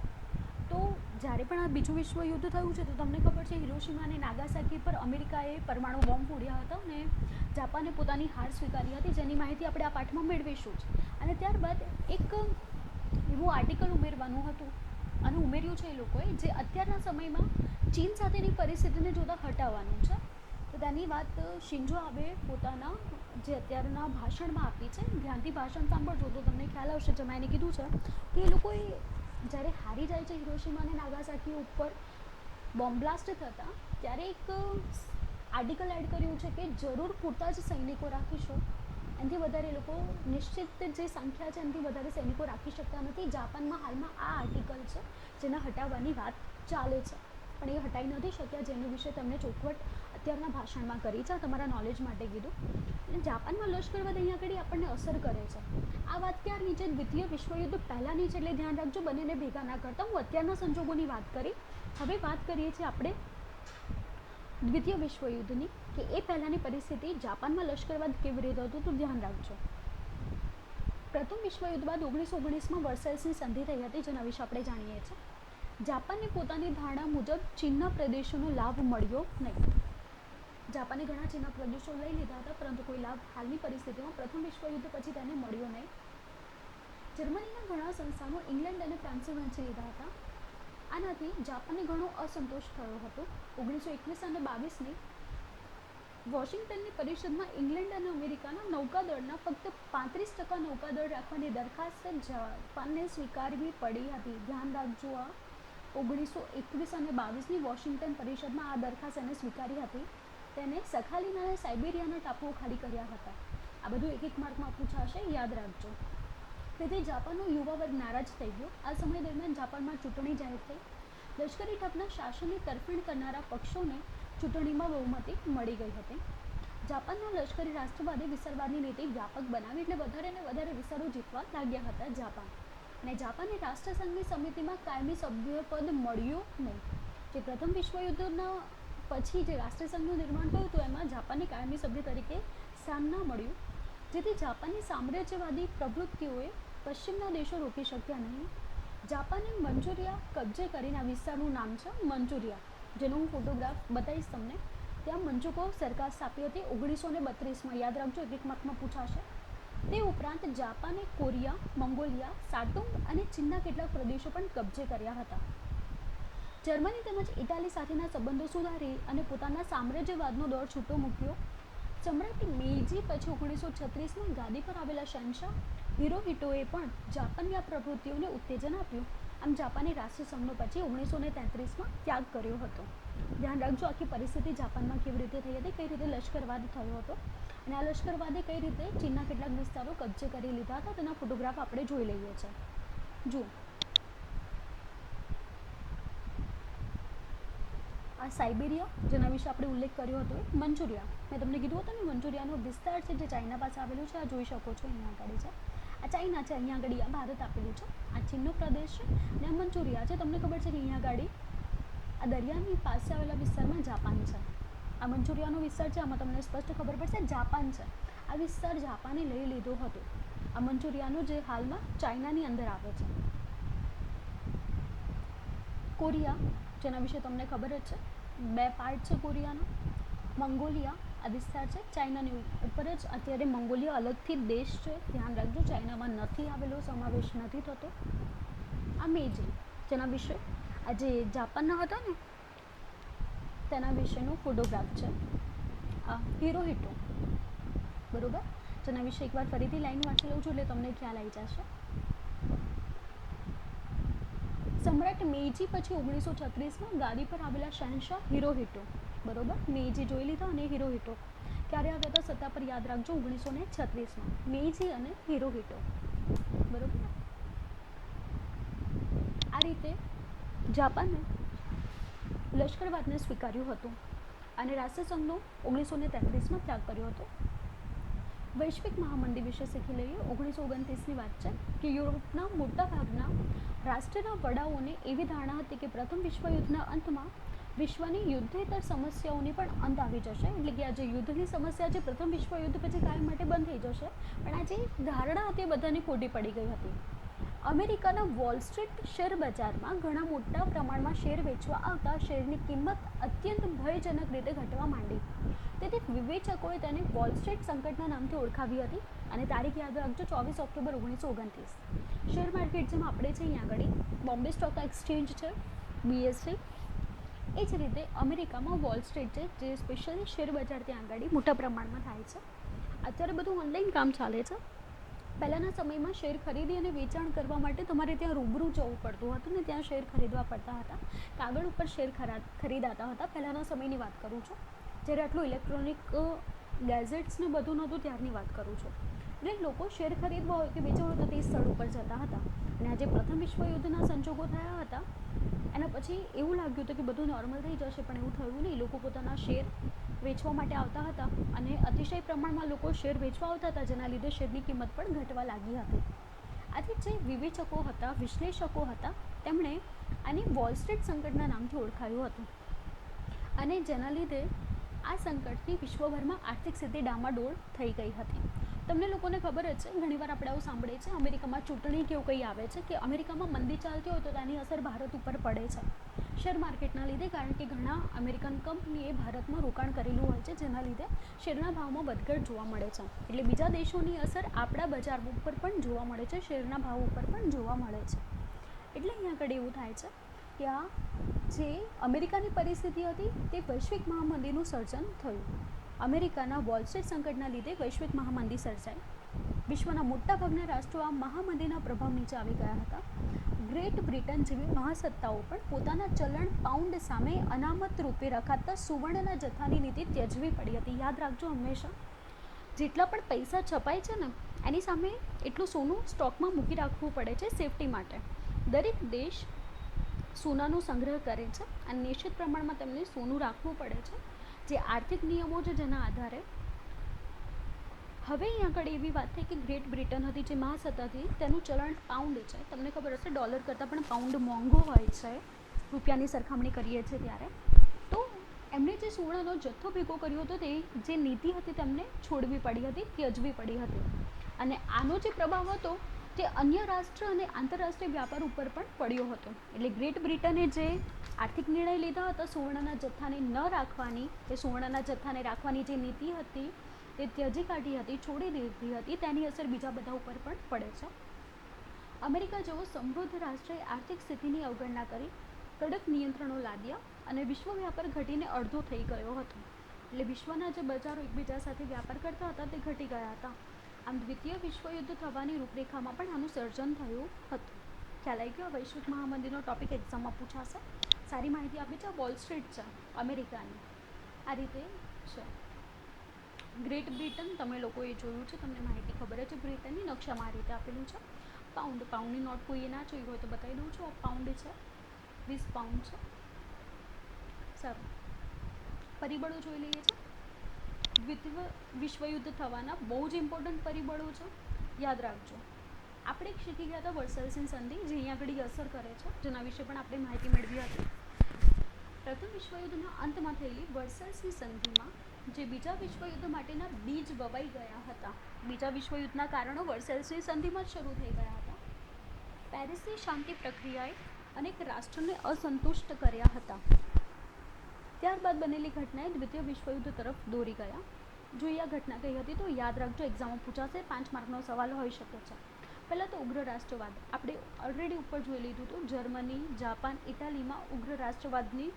તો જ્યારે પણ આ બીજું વિશ્વયુદ્ધ થયું છે તો તમને ખબર છે હિરોશિમા અને નાગાસાકી પર અમેરિકાએ પરમાણુ બોમ્બ ફોડ્યા હતા અને જાપાને પોતાની હાર સ્વીકારી હતી, જેની માહિતી આપણે આ પાઠમાં મેળવીશું જ. અને ત્યારબાદ એક એવું આર્ટિકલ ઉમેરવાનું હતું અને ઉમેર્યું છે એ લોકોએ, જે અત્યારના સમયમાં ચીન સાથેની પરિસ્થિતિને જોતાં હટાવવાનું છે. તો તેની વાત શિન્ઝો આબે પોતાના જે અત્યારના ભાષણમાં આપી છે. ધ્યાનથી ભાષણ સાંભળજો તો તમને ખ્યાલ આવશે. જેમાં એને કીધું છે કે એ લોકોએ જ્યારે હારી જાય છે હિરોશિમા અને નાગાસાકી ઉપર બોમ્બ બ્લાસ્ટ થતા, ત્યારે એક આર્ટિકલ એડ કર્યું છે કે જરૂર પૂરતા જ સૈનિકો રાખીશું, એનાથી વધારે એ લોકો નિશ્ચિત જે સંખ્યા છે એનાથી વધારે સૈનિકો રાખી શકતા નથી. જાપાનમાં હાલમાં આ આર્ટિકલ છે જેના હટાવવાની વાત ચાલે છે, પણ એ હટાવી નથી શક્યા, જેના વિશે તમને ચોખવટ અત્યારના ભાષણમાં કરી છે, તમારા નોલેજ માટે કીધું. અને જાપાનમાં લશ્કરવાદ અહીંયા આગળ આપણને અસર કરે છે. આ વાત ક્યારની છે? દ્વિતીય વિશ્વયુદ્ધ પહેલાંની છે, એટલે ધ્યાન રાખજો, બંનેને ભેગા ના કરતા. હું અત્યારના સંજોગોની વાત કરી. હવે વાત કરીએ છીએ આપણે દ્વિતીય વિશ્વયુદ્ધની, કે એ પહેલાંની પરિસ્થિતિ જાપાનમાં લશ્કરવાદ કેવી રીતે હતું, તો ધ્યાન રાખજો. પ્રથમ વિશ્વયુદ્ધ બાદ 1919માં વર્સાઇલ્સની સંધિ થઈ હતી, જેના વિશે આપણે જાણીએ છીએ. જાપાનને પોતાની ધારણા મુજબ ચીનના પ્રદેશોનો લાભ મળ્યો નહીં. જાપાને ઘણા ચીનના પ્રદેશો લઈ લીધા હતા, પરંતુ કોઈ લાભ હાલની પરિસ્થિતિમાં પ્રથમ વિશ્વયુદ્ધ પછી તેને મળ્યો નહીં. જર્મનીના ઘણા સંસ્થાનો ઇંગ્લેન્ડ અને ફ્રાન્સે વહેંચી લીધા હતા. આનાથી જાપાનને ઘણો અસંતોષ થયો હતો. 1921 અને 22ની વોશિંગ્ટનની પરિષદમાં ઇંગ્લેન્ડ અને અમેરિકાના નૌકાદળના ફક્ત 35% નૌકાદળ રાખવાની દરખાસ્ત જાપાનને સ્વીકારવી પડી હતી. ધ્યાન રાખજો, આ 1921 અને 22ની વોશિંગ્ટન પરિષદમાં આ દરખાસ્ત એને સ્વીકારી હતી. તેને સખાલિન અને સાઇબેરિયાના ટાપુઓ ખાલી કર્યા હતા. આ બધું એક માર્કમાં પૂછાશે, યાદ રાખજો. તેથી જાપાનનો યુવા વર્ગ નારાજ થઈ ગયો. આ સમય દરમિયાન જાપાનમાં ચૂંટણી જાહેર થઈ. લશ્કરી ઢબના શાસનની તરફેણ કરનારા પક્ષોને ચૂંટણીમાં બહુમતી મળી ગઈ હતી. જાપાનના લશ્કરી રાષ્ટ્રવાદી વિસ્તારવાદની નીતિ વ્યાપક બનાવી એટલે વધારે ને વધારે વિસ્તારો જીતવા લાગ્યા હતા જાપાન. અને જાપાનની રાષ્ટ્રસંઘની સમિતિમાં કાયમી સભ્યપદ મળ્યું નહીં. જે પ્રથમ વિશ્વયુદ્ધના પછી જે રાષ્ટ્રસંઘનું નિર્માણ થયું હતું એમાં જાપાનને કાયમી સભ્ય તરીકે સ્થાન ન મળ્યું, જેથી જાપાનની સામ્રાજ્યવાદી પ્રવૃત્તિઓએ પશ્ચિમના દેશો રોકી શક્યા નહીં. જાપાને મંચુરિયા કબજે કરીને, આ વિસ્તારનું નામ છે મંચુરિયા, જેનો હું ફોટોગ્રાફ બતાવીશ તમને. ત્યાં મંચુકો સરકાર સ્થાપી હતી 1932માં. યાદ રાખજો, એક માર્કમાં પૂછાશે. તે ઉપરાંત જાપાને કોરિયા, મંગોલિયા, સાટુંગ અને ચીનના કેટલાક પ્રદેશો પણ કબજે કર્યા હતા. જર્મની તેમજ ઇટાલી સાથેના સંબંધો સુધારી અને પોતાના સામ્રાજ્યવાદનો દોર છૂટો મૂક્યો. સમ્રાટ મેઈજી પછી 1936માં ગાદી પર આવેલા શહેનશાહ હિરોહિટોએ પણ જાપાનની આ પ્રવૃત્તિઓને ઉત્તેજન આપ્યું. આમ જાપાને રાષ્ટ્રસંઘનો પછી 1933માં ત્યાગ કર્યો હતો. ધ્યાન રાખજો, આખી પરિસ્થિતિ જાપાનમાં કેવી રીતે થઈ હતી, કઈ રીતે લશ્કરવાદ થયો હતો અને આ લશ્કરવાદે કઈ રીતે ચીનના કેટલાક વિસ્તારો કબજે કરી લીધા હતા, તેના ફોટોગ્રાફ આપણે જોઈ લઈએ છીએ. જુઓ, આ સાઇબેરિયા, જેના વિશે આપણે ઉલ્લેખ કર્યો હતો, મંચુરિયા, મેં તમને કીધું હતું ને મંચુરિયાનો વિસ્તાર છે જે ચાઇના પાસે આવેલું છે. આ જોઈ શકો છો, અહીંયા આગળ છે. આ ચાઇના છે, અહીંયા આગળ આ ભારત આપેલું છે. આ ચીનનો પ્રદેશ છે અને આ મંચુરિયા છે. તમને ખબર છે કે અહીંયા આગળ આ દરિયાની પાસે આવેલા વિસ્તારમાં જાપાન છે. આ મંચુરિયાનો વિસ્તાર છે, આમાં તમને સ્પષ્ટ ખબર પડશે જાપાન છે. આ વિસ્તાર જાપાને લઈ લીધો હતો. આ મંચુરિયાનો જે હાલમાં ચાઇનાની અંદર આવે છે. કોરિયા, જેના વિશે તમને ખબર જ છે, 2 પાર્ટ છે કોરિયાના. મંગોલિયા, આ વિસ્તાર છે ચાઇનાની ઉપર જ. અત્યારે મંગોલિયા અલગથી દેશ છે, ધ્યાન રાખજો, ચાઇનામાં નથી આવેલો, સમાવેશ નથી થતો. આ મેઈજી, જેના વિશે આ જે જાપાનના હતા ને તેના વિશેનો ફોટોગ્રાફ છે. આ હિરોહિટો, બરોબર, જેના વિશે એકવાર ફરીથી લાઈન વાંચી લઉં છું એટલે તમને ખ્યાલ આવી જશે. સમ્રાટ મેઈજી પછી 1936માં ગાદી પર આવેલા શહેનશાહ હિરોહિટો, બરોબર, મેઈજી જોઈ લીધા અને હિરોહિટો ક્યારે આવ્યા હતા સત્તા પર, યાદ રાખજો, 1936માં. મેઈજી અને હિરોહિટો, બરોબર. આ રીતે જાપાને લશ્કરવાદને સ્વીકાર્યું હતું અને રાષ્ટ્રસંઘનો 1933માં ત્યાગ કર્યો હતો. વૈશ્વિક મહામંદી વિશે શીખી લઈએ. 1929ની વાત છે કે યુરોપના મોટા ભાગના રાષ્ટ્રના વડાઓને એવી ધારણા હતી કે પ્રથમ વિશ્વયુદ્ધના અંતમાં વિશ્વની યુદ્ધેતર સમસ્યાઓની પણ અંત આવી જશે. એટલે કે આ જે યુદ્ધની સમસ્યા છે પ્રથમ વિશ્વયુદ્ધ પછી કાયમ માટે બંધ થઈ જશે. પણ આ જે ધારણા હતી બધાની ખોટી પડી ગઈ હતી. અમેરિકાના વોલ સ્ટ્રીટ શેર બજારમાં ઘણા મોટા પ્રમાણમાં શેર વેચવા આવતા શેરની કિંમત અત્યંત ભયજનક રીતે ઘટવા માંડી. તેથી વિવેચકોએ તેને વોલ સ્ટ્રીટ સંકટના નામથી ઓળખાવી હતી અને તારીખ યાદ રાખજો, 24 ઓક્ટોબર 1929. શેર માર્કેટ જેમાં આપણે છે અહીંયા આગળ બોમ્બે સ્ટોક એક્સચેન્જ છે, BSE, એ જ રીતે અમેરિકામાં વોલ સ્ટ્રીટ છે, જે સ્પેશિયલી શેર બજાર ત્યાં આગળ મોટા પ્રમાણમાં થાય છે. અત્યારે બધું ઓનલાઈન કામ ચાલે છે. પહેલાંના સમયમાં શેર ખરીદી અને વેચાણ કરવા માટે તમારે ત્યાં રૂબરૂ જવું પડતું હતું ને ત્યાં શેર ખરીદવા પડતા હતા. કાગળ ઉપર શેર ખરીદાતા હતા. પહેલાંના સમયની વાત કરું છું, જ્યારે આટલું ઇલેક્ટ્રોનિક ગેઝેટ્સ ને બધું નહોતું ત્યારની વાત કરું છું. એટલે લોકો શેર ખરીદવા હોય કે વેચવા હોય તો તે સ્થળ ઉપર જતા હતા. અને આજે પ્રથમ વિશ્વયુદ્ધના સંજોગો થયા હતા એના પછી એવું લાગ્યું હતું કે બધું નોર્મલ થઈ જશે, પણ એવું થયું નહીં. લોકો પોતાના શેર વેચવા માટે આવતા હતા અને અતિશય પ્રમાણમાં લોકો શેર વેચવા આવતા હતા, જેના લીધે શેરની કિંમત પણ ઘટવા લાગી હતી. આથી જે વિવેચકો હતા, વિશ્લેષકો હતા, તેમણે આને વોલ સ્ટ્રીટ સંકટના નામથી ઓળખાયું હતું અને જેના લીધે આ સંકટથી વિશ્વભરમાં આર્થિક સ્થિતિ ડામાડોળ થઈ ગઈ હતી. તમને લોકોને ખબર જ છે, ઘણીવાર આપણે આવું સાંભળીએ છીએ, અમેરિકામાં ચૂંટણી કેવું કંઈ આવે છે કે અમેરિકામાં મંદી ચાલતી હોય તો તેની અસર ભારત ઉપર પડે છે. શેર માર્કેટના લીધે, કારણ કે ઘણા અમેરિકન કંપનીએ ભારતમાં રોકાણ કરેલું હોય છે, જેના લીધે શેરના ભાવમાં વધઘટ જોવા મળે છે. એટલે બીજા દેશોની અસર આપણા બજાર ઉપર પણ જોવા મળે છે, શેરના ભાવ ઉપર પણ જોવા મળે છે. એટલે અહીંયા આગળ એવું થાય છે કે આ જે અમેરિકાની પરિસ્થિતિ હતી તે વૈશ્વિક મહામંદીનું સર્જન થયું. અમેરિકાના વોલ સ્ટ્રીટ સંકટના લીધે વૈશ્વિક મહામંદી સર્જાઈ. વિશ્વના મોટાભાગના રાષ્ટ્રો આ મહામંદીના પ્રભાવ નીચે આવી ગયા હતા. ગ્રેટ બ્રિટન જેવી મહાસત્તાઓ પણ પોતાના ચલણ પાઉન્ડ સામે અનામત રૂપે રખાતા સુવર્ણના જથ્થાની નીતિ ત્યજવી પડી હતી. યાદ રાખજો, હંમેશા જેટલા પણ પૈસા છપાય છે ને એની સામે એટલું સોનું સ્ટોકમાં મૂકી રાખવું પડે છે સેફટી માટે. દરેક દેશ સોનાનો સંગ્રહ કરે છે અને નિશ્ચિત પ્રમાણમાં તેમને સોનું રાખવું પડે છે, જે આર્થિક નિયમો છે જેના આધારે. હવે અહીં આગળ એવી વાત થઈ કે ગ્રેટ બ્રિટન હતી જે મહાસત્તા હતી, તેનું ચલણ પાઉન્ડ છે. તમને ખબર હશે ડોલર કરતાં પણ પાઉન્ડ મોંઘો હોય છે રૂપિયાની સરખામણી કરીએ છીએ ત્યારે. તો એમણે જે સુવર્ણનો જથ્થો ભેગો કર્યો હતો તે જે નીતિ હતી તેમને છોડવી પડી હતી, ત્યજવી પડી હતી. અને આનો જે પ્રભાવ હતો તે અન્ય રાષ્ટ્ર અને આંતરરાષ્ટ્રીય વ્યાપાર ઉપર પણ પડ્યો હતો. એટલે ગ્રેટ બ્રિટને જે આર્થિક નિર્ણય લીધા હતા સુવર્ણના જથ્થાને ન રાખવાની, તે સુવર્ણના જથ્થાને રાખવાની જે નીતિ હતી તે ત્યજી કાઢી હતી, છોડી દીધી હતી, તેની અસર બીજા બધા ઉપર પણ પડે છે. અમેરિકા જેવો સમૃદ્ધ રાષ્ટ્રએ આર્થિક સ્થિતિની અવગણના કરી કડક નિયંત્રણો લાદ્યા અને વિશ્વ વ્યાપાર ઘટીને અડધો થઈ ગયો હતો. એટલે વિશ્વના જે બજારો એકબીજા સાથે વ્યાપાર કરતા હતા તે ઘટી ગયા હતા. આમ દ્વિતીય વિશ્વયુદ્ધ થવાની રૂપરેખામાં પણ આનું સર્જન થયું હતું. ખ્યાલ આવી ગયો? વૈશ્વિક મહામંદીનો ટોપિક એક્ઝામમાં પૂછાશે. સારી માહિતી આપી છે. વોલ સ્ટ્રીટ છે અમેરિકાની, આ રીતે છે. ગ્રેટ બ્રિટન તમે લોકોએ જોયું છે, તમને માહિતી ખબર છે બ્રિટનની. નકશામાં આ રીતે આપેલું છે. પાઉન્ડની નોટ કોઈએ ના જોઈ હોય તો બતાવી દઉં છું. આ પાઉન્ડ છે, 20 પાઉન્ડ છે. સારું, પરિબળો જોઈ લઈએ છીએ. દ્વિતીય વિશ્વયુદ્ધ થવાના બહુ જ ઇમ્પોર્ટન્ટ પરિબળો છે, યાદ રાખજો. આપણે શીખી ગયા હતા વર્સેલ્સની સંધિ, જે અહીંયા આગળ અસર કરે છે, જેના વિશે પણ આપણે માહિતી મેળવી હતી. પ્રથમ વિશ્વયુદ્ધના અંતમાં થયેલી વર્સેલ્સની સંધિમાં જે બીજા વિશ્વયુદ્ધ માટેના બીજ વવાઈ ગયા હતા. બીજા વિશ્વયુદ્ધના કારણો વર્સેલ્સની સંધિમાં જ શરૂ થઈ ગયા હતા. પેરિસની શાંતિ પ્રક્રિયાએ અનેક રાષ્ટ્રોને અસંતુષ્ટ કર્યા હતા. ત્યારબાદ બનેલી ઘટનાએ દ્વિતીય વિશ્વયુદ્ધ તરફ દોરી ગયા. જો આ ઘટના કઈ હતી તો યાદ રાખજો, એક્ઝામમાં પૂછાશે. 5 માર્કનો સવાલ હોઈ શકે છે. પહેલાં તો ઉગ્ર રાષ્ટ્રવાદ. આપણે ઓલરેડી ઉપર જોઈ લીધું હતું. જર્મની, જાપાન, ઇટાલીમાં ઉગ્ર રાષ્ટ્રવાદની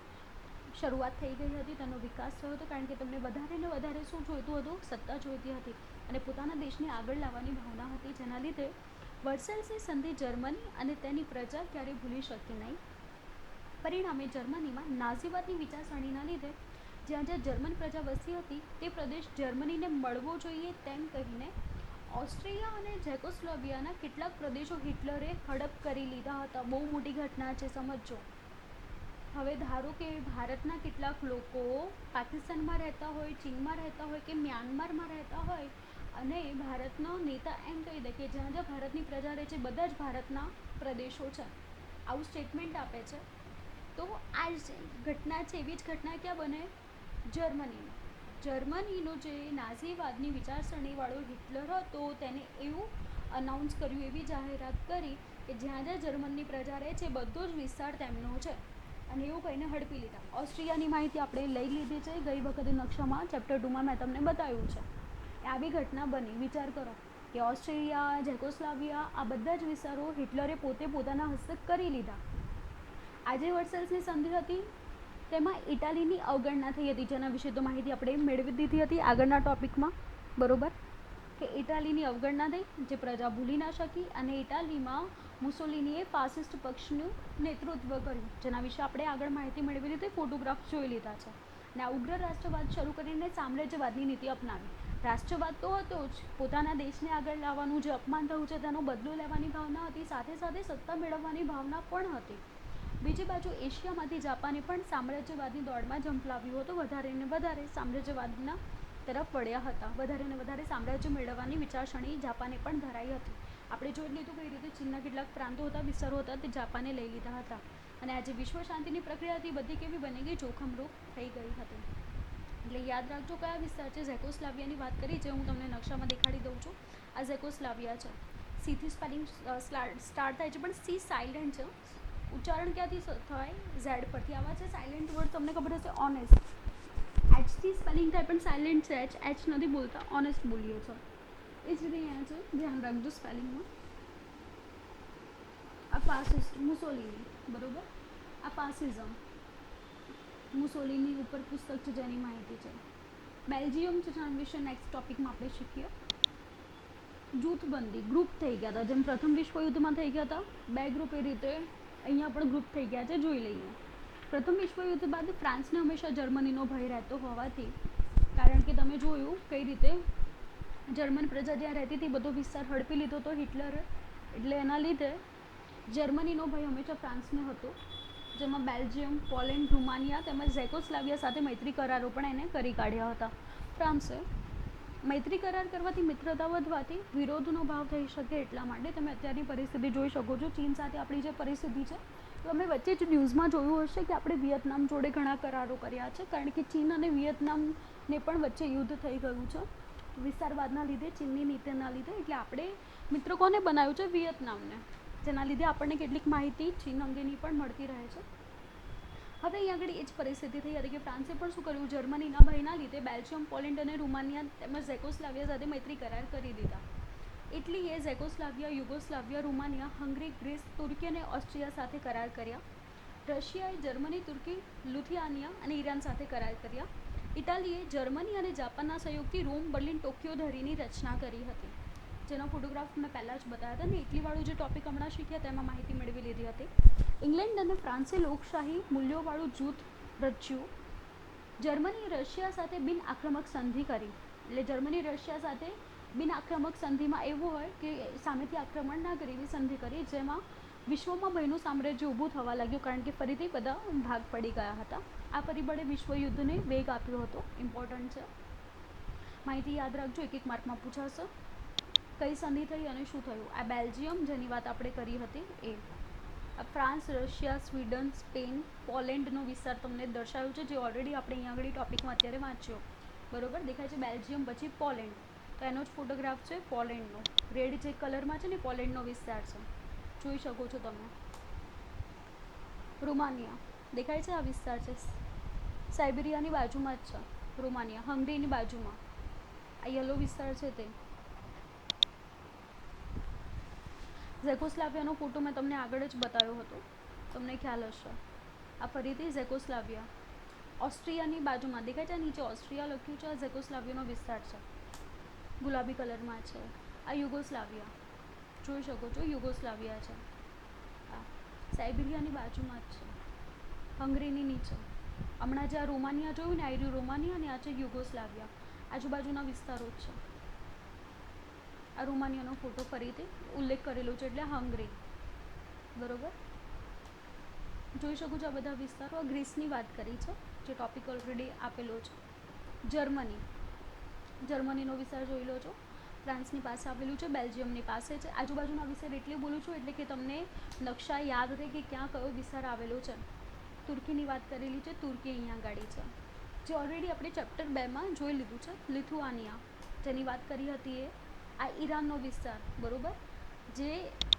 શરૂઆત થઈ ગઈ હતી, તેનો વિકાસ થયો હતો, કારણ કે તમને વધારે ને વધારે શું જોઈતું હતું? સત્તા જોઈતી હતી અને પોતાના દેશને આગળ લાવવાની ભાવના હતી, જેના લીધે વર્સેલ્સની સંધિ જર્મની અને તેની પ્રજા ક્યારેય ભૂલી શકી નહીં. પરિણામે જર્મનીમાં નાઝીવાદની વિચારસરણીના લીધે જ્યાં જ્યાં જર્મન પ્રજા વસતી હતી તે પ્રદેશ જર્મનીને મળવો જોઈએ તેમ કહીને ઓસ્ટ્રિયા અને ઝેકોસ્લોવિયાના કેટલાક પ્રદેશો હિટલરે હડપ કરી લીધા હતા. બહુ મોટી ઘટના છે, સમજજો. હવે ધારો કે ભારતના કેટલાક લોકો પાકિસ્તાનમાં રહેતા હોય, ચીનમાં રહેતા હોય કે મ્યાનમારમાં રહેતા હોય અને ભારતનો નેતા એમ કહી દે કે જ્યાં જ્યાં ભારતની પ્રજા રહે છે બધા જ ભારતના પ્રદેશો છે, આવું સ્ટેટમેન્ટ આપે છે. તો આ જ ઘટના છે, એવી જ ઘટના ક્યાં બને? જર્મનીમાં. જર્મનીનો જે નાઝીવાદની વિચારસરણીવાળો હિટલર હતો તેને એવું અનાઉન્સ કર્યું, એવી જાહેરાત કરી કે જ્યાં જ્યાં જર્મનની પ્રજા રહે છે બધો જ વિસ્તાર તેમનો છે, અને એવું કહીને હડપી લીધા. ઓસ્ટ્રિયાની માહિતી આપણે લઈ લીધી છે ગઈ વખતે નકશામાં, ચેપ્ટર 2માં મેં તમને બતાવ્યું છે. આવી ઘટના બની. વિચાર કરો કે ઓસ્ટ્રેલિયા, ઝેકોસ્લોવિયા આ બધા જ વિસ્તારો હિટલરે પોતે પોતાના હસ્તક કરી લીધા. આજે વર્સેલ્સની સંધિ હતી તેમાં ઇટાલીની અવગણના થઈ હતી, જેના વિશે તો માહિતી આપણે મેળવી દીધી હતી આગળના ટોપિકમાં, બરોબર? કે ઇટાલીની અવગણના થઈ, જે પ્રજા ભૂલી ના શકી, અને ઇટાલીમાં મુસોલિનીએ ફાસિસ્ટ પક્ષનું નેતૃત્વ કર્યું, જેના વિશે આપણે આગળ માહિતી મેળવી લીધી, ફોટોગ્રાફ જોઈ લીધા છે. અને આ ઉગ્ર રાષ્ટ્રવાદ શરૂ કરીને સામ્રાજ્યવાદની નીતિ અપનાવી. રાષ્ટ્રવાદ તો હતો જ, પોતાના દેશને આગળ લાવવાનું, જે અપમાન થયું છે તેનો બદલો લેવાની ભાવના હતી, સાથે સાથે સત્તા મેળવવાની ભાવના પણ હતી. બીજી બાજુ એશિયામાંથી જાપાને પણ સામ્રાજ્યવાદની દોડમાં ઝંપલાવ્યું હતું, વધારે ને વધારે સામ્રાજ્યવાદના તરફ વળ્યા હતા. વધારે ને વધારે સામ્રાજ્ય મેળવવાની વિચારસરણી જાપાને પણ ધરાઈ હતી. આપણે જોઈ લીધું કઈ રીતે ચીનના કેટલાક પ્રાંતો હતા, વિસ્તારો હતા, તે જાપાને લઈ લીધા હતા. અને આજે વિશ્વ શાંતિની પ્રક્રિયા હતી બધી કેવી બની ગઈ? જોખમરૂપ થઈ ગઈ હતી. એટલે યાદ રાખજો કયા વિસ્તાર છે. ઝેકોસ્લોવિયાની વાત કરી જે હું તમને નકશામાં દેખાડી દઉં છું. આ ઝેકોસ્લોવિયા છે. સીથી સ્પેલિંગ સ્ટાર્ટ થાય છે પણ સી સાઇલેન્ટ છે. ઉચ્ચારણ ક્યાંથી થાય? ઝેડ પરથી. આવા છે સાયલેન્ટ વર્ડ, તમને ખબર હશે ઓનેસ્ટ. એચથી સ્પેલિંગ થાય પણ સાયલેન્ટ છે, એચ નથી બોલતા, ઓનેસ્ટ બોલીએ છો. એ જ રીતે અહીંયા છે, ધ્યાન રાખજો સ્પેલિંગમાં. આ ફાસિસ્ટ મુસોલિની, બરોબર. આ ફાસિઝમ મુસોલિની ઉપર પુસ્તક છે જેની માહિતી છે. બેલ્જિયમ છે જેના વિશે નેક્સ્ટ ટોપિકમાં આપણે શીખીએ. જૂથબંધી, ગ્રુપ થઈ ગયા હતા, જેમ પ્રથમ વિશ્વયુદ્ધમાં થઈ ગયા હતા બે ગ્રુપ, એ રીતે અહીંયા પણ ગ્રુપ થઈ ગયા છે, જોઈ લઈએ. પ્રથમ વિશ્વયુદ્ધ બાદ ફ્રાન્સને હંમેશા જર્મનીનો ભય રહેતો હોવાથી, કારણ કે તમે જોયું કઈ રીતે જર્મન પ્રજા જ્યાં રહેતી હતી બધો વિસ્તાર હડપી લીધો હતો હિટલર, એટલે એના લીધે જર્મનીનો ભય હંમેશા ફ્રાન્સને હતો, જેમાં બેલ્જિયમ, પોલેન્ડ, રૂમાનિયા તેમજ ઝેકોસ્લાવિયા સાથે મૈત્રી કરારો પણ એને કરી કાઢ્યા હતા ફ્રાન્સે. મૈત્રી કરાર કરવાથી મિત્રતા વધવાથી વિરોધનો ભાવ થઈ શકે, એટલા માટે તમે અત્યારની પરિસ્થિતિ જોઈ શકો છો. ચીન સાથે આપણી જે પરિસ્થિતિ છે, તો અમે વચ્ચે જ ન્યૂઝમાં જોયું હશે કે આપણે વિયેતનામ જોડે ઘણા કરારો કર્યા છે, કારણ કે ચીન અને વિયેતનામને પણ વચ્ચે યુદ્ધ થઈ ગયું છે વિસ્તારવાદના લીધે, ચીનની નીતિના લીધે. એટલે આપણે મિત્ર કોને બનાવ્યું છે? વિયેતનામને, જેના લીધે આપણને કેટલીક માહિતી ચીન અંગેની પણ મળતી રહે છે. હવે અહીં આગળ એ જ પરિસ્થિતિ થઈ હતી કે ફ્રાન્સે પણ શું કર્યું? જર્મનીના ભયના લીધે બેલ્જિયમ, પોલેન્ડ અને રૂમાનિયા તેમજ ઝેકોસ્લાવિયા સાથે મૈત્રી કરાર કરી દીધા. ઇટલીએ ઝેકોસ્લાવિયા, યુગોસ્લાવિયા, રૂમાનિયા, હંગરી, ગ્રીસ, તુર્કી અને ઓસ્ટ્રિયા સાથે કરાર કર્યા. રશિયાએ જર્મની, તુર્કી, લુથિયાનિયા અને ઈરાન સાથે કરાર કર્યા. ઇટાલીએ જર્મની અને જાપાનના સહયોગથી રોમ, બર્લિન, ટોક્યો ધરીની રચના કરી હતી, જેનો ફોટોગ્રાફ મેં પહેલાં જ બતાવ્યા હતા ને. ઇટલીવાળું જે ટોપિક હમણાં શીખ્યા તેમાં માહિતી મેળવી લીધી હતી. ઇંગ્લેન્ડ અને ફ્રાન્સે લોકશાહી મૂલ્યોવાળું જૂથ રચ્યું. જર્મની રશિયા સાથે બિન આક્રમક સંધિ કરી. એટલે જર્મની રશિયા સાથે બિન આક્રમક સંધિમાં એવું હોય કે સામેથી આક્રમણ ના કરી એવી સંધિ કરી, જેમાં વિશ્વમાં ભયનું સામ્રાજ્ય ઊભું થવા લાગ્યું, કારણ કે ફરીથી બધા ભાગ પડી ગયા હતા. આ પરિબળે વિશ્વયુદ્ધને વેગ આપ્યો હતો. ઇમ્પોર્ટન્ટ છે, માહિતી યાદ રાખજો, એક માર્કમાં પૂછાશે. કઈ સંધિ થઈ અને શું થયું? આ બેલ્જિયમ જેની વાત આપણે કરી હતી એ. ફ્રાન્સ, રશિયા, સ્વીડન, સ્પેન, પોલેન્ડનો વિસ્તાર તમને દર્શાવ્યું છે, જે ઓલરેડી આપણે અહીંયા આગળ ટોપિકમાં અત્યારે વાંચ્યો, બરોબર. દેખાય છે બેલ્જિયમ, પછી પોલેન્ડ, તો એનો જ ફોટોગ્રાફ છે પોલેન્ડનો. રેડ જે કલરમાં છે ને પોલેન્ડનો વિસ્તાર છે, જોઈ શકો છો તમે. રૂમાનિયા દેખાય છે, આ વિસ્તાર છે સાઇબેરિયાની બાજુમાં જ છે રૂમાનિયા, હંગરીની બાજુમાં. આ યલો વિસ્તાર છે તે. ઝેકોસ્લાવિયાનો ફોટો મેં તમને આગળ જ બતાવ્યો હતો, તમને ખ્યાલ હશે. આ ફરીથી ઝેકોસ્લાવિયા, ઓસ્ટ્રિયાની બાજુમાં દેખાય છે, નીચે ઓસ્ટ્રિયા લખ્યું છે. આ ઝેકોસ્લાવિયાનો વિસ્તાર છે, ગુલાબી કલરમાં છે. આ યુગોસ્લાવિયા જોઈ શકો છો, યુગોસ્લાવિયા છે. આ સાઇબેરિયાની બાજુમાં જ છે, હંગરીની નીચે. હમણાં જે આ રોમાનિયા જોયું ને, આ રોમાનિયા અને આ છે યુગોસ્લાવિયા, આજુબાજુના વિસ્તારો જ છે. આ રોમાનિયાનો ફોટો ફરીથી ઉલ્લેખ કરેલો છે, એટલે હંગરી, બરોબર. જોઈ શકું છું આ બધા વિસ્તારો. ગ્રીસની વાત કરી છે, જે ટોપિક ઓલરેડી આપેલો છે. જર્મનીનો વિસ્તાર જોઈ લો છો, ફ્રાન્સની પાસે આવેલું છે, બેલ્જિયમની પાસે છે. આજુબાજુના વિસ્તાર એટલે બોલું છું એટલે કે તમને નકશા યાદ રહે કે ક્યાં કયો વિસ્તાર આવેલો છે. તુર્કીની વાત કરેલી છે, તુર્કી અહીંયા ગાડી છે, જે ઓલરેડી આપણે ચેપ્ટર 2માં જોઈ લીધું છે. લિથુઆનિયા જેની વાત કરી હતી એ. આ ઈરાનનો વિસ્તાર, બરોબર. જે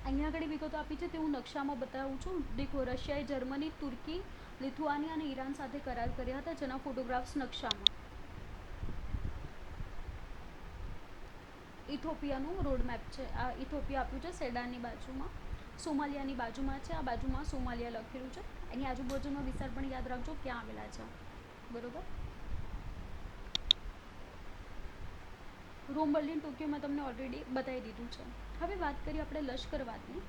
અહીંયા આગળ વિગતો આપી છે તે હું નકશામાં બતાવું છું. દેખો, રશિયાએ જર્મની, તુર્કી, લિથુઆનિયા અને ઈરાન સાથે કરાર કર્યા હતા, જેના ફોટોગ્રાફ્સ નકશામાં. ઇથોપિયાનું રોડ મેપ છે. આ ઇથોપિયા આપ્યું છે સેડાનની બાજુમાં, સોમાલિયાની બાજુમાં છે. આ બાજુમાં સોમાલિયા લખેલું છે. એની આજુબાજુનો વિસ્તાર પણ યાદ રાખજો ક્યાં આવેલા છે, બરોબર. રોમ, બર્લિન, ટોક્યો મેં તમને ઓલરેડી બતાવી દીધું છે. હવે વાત કરીએ આપણે લશ્કરવાદની.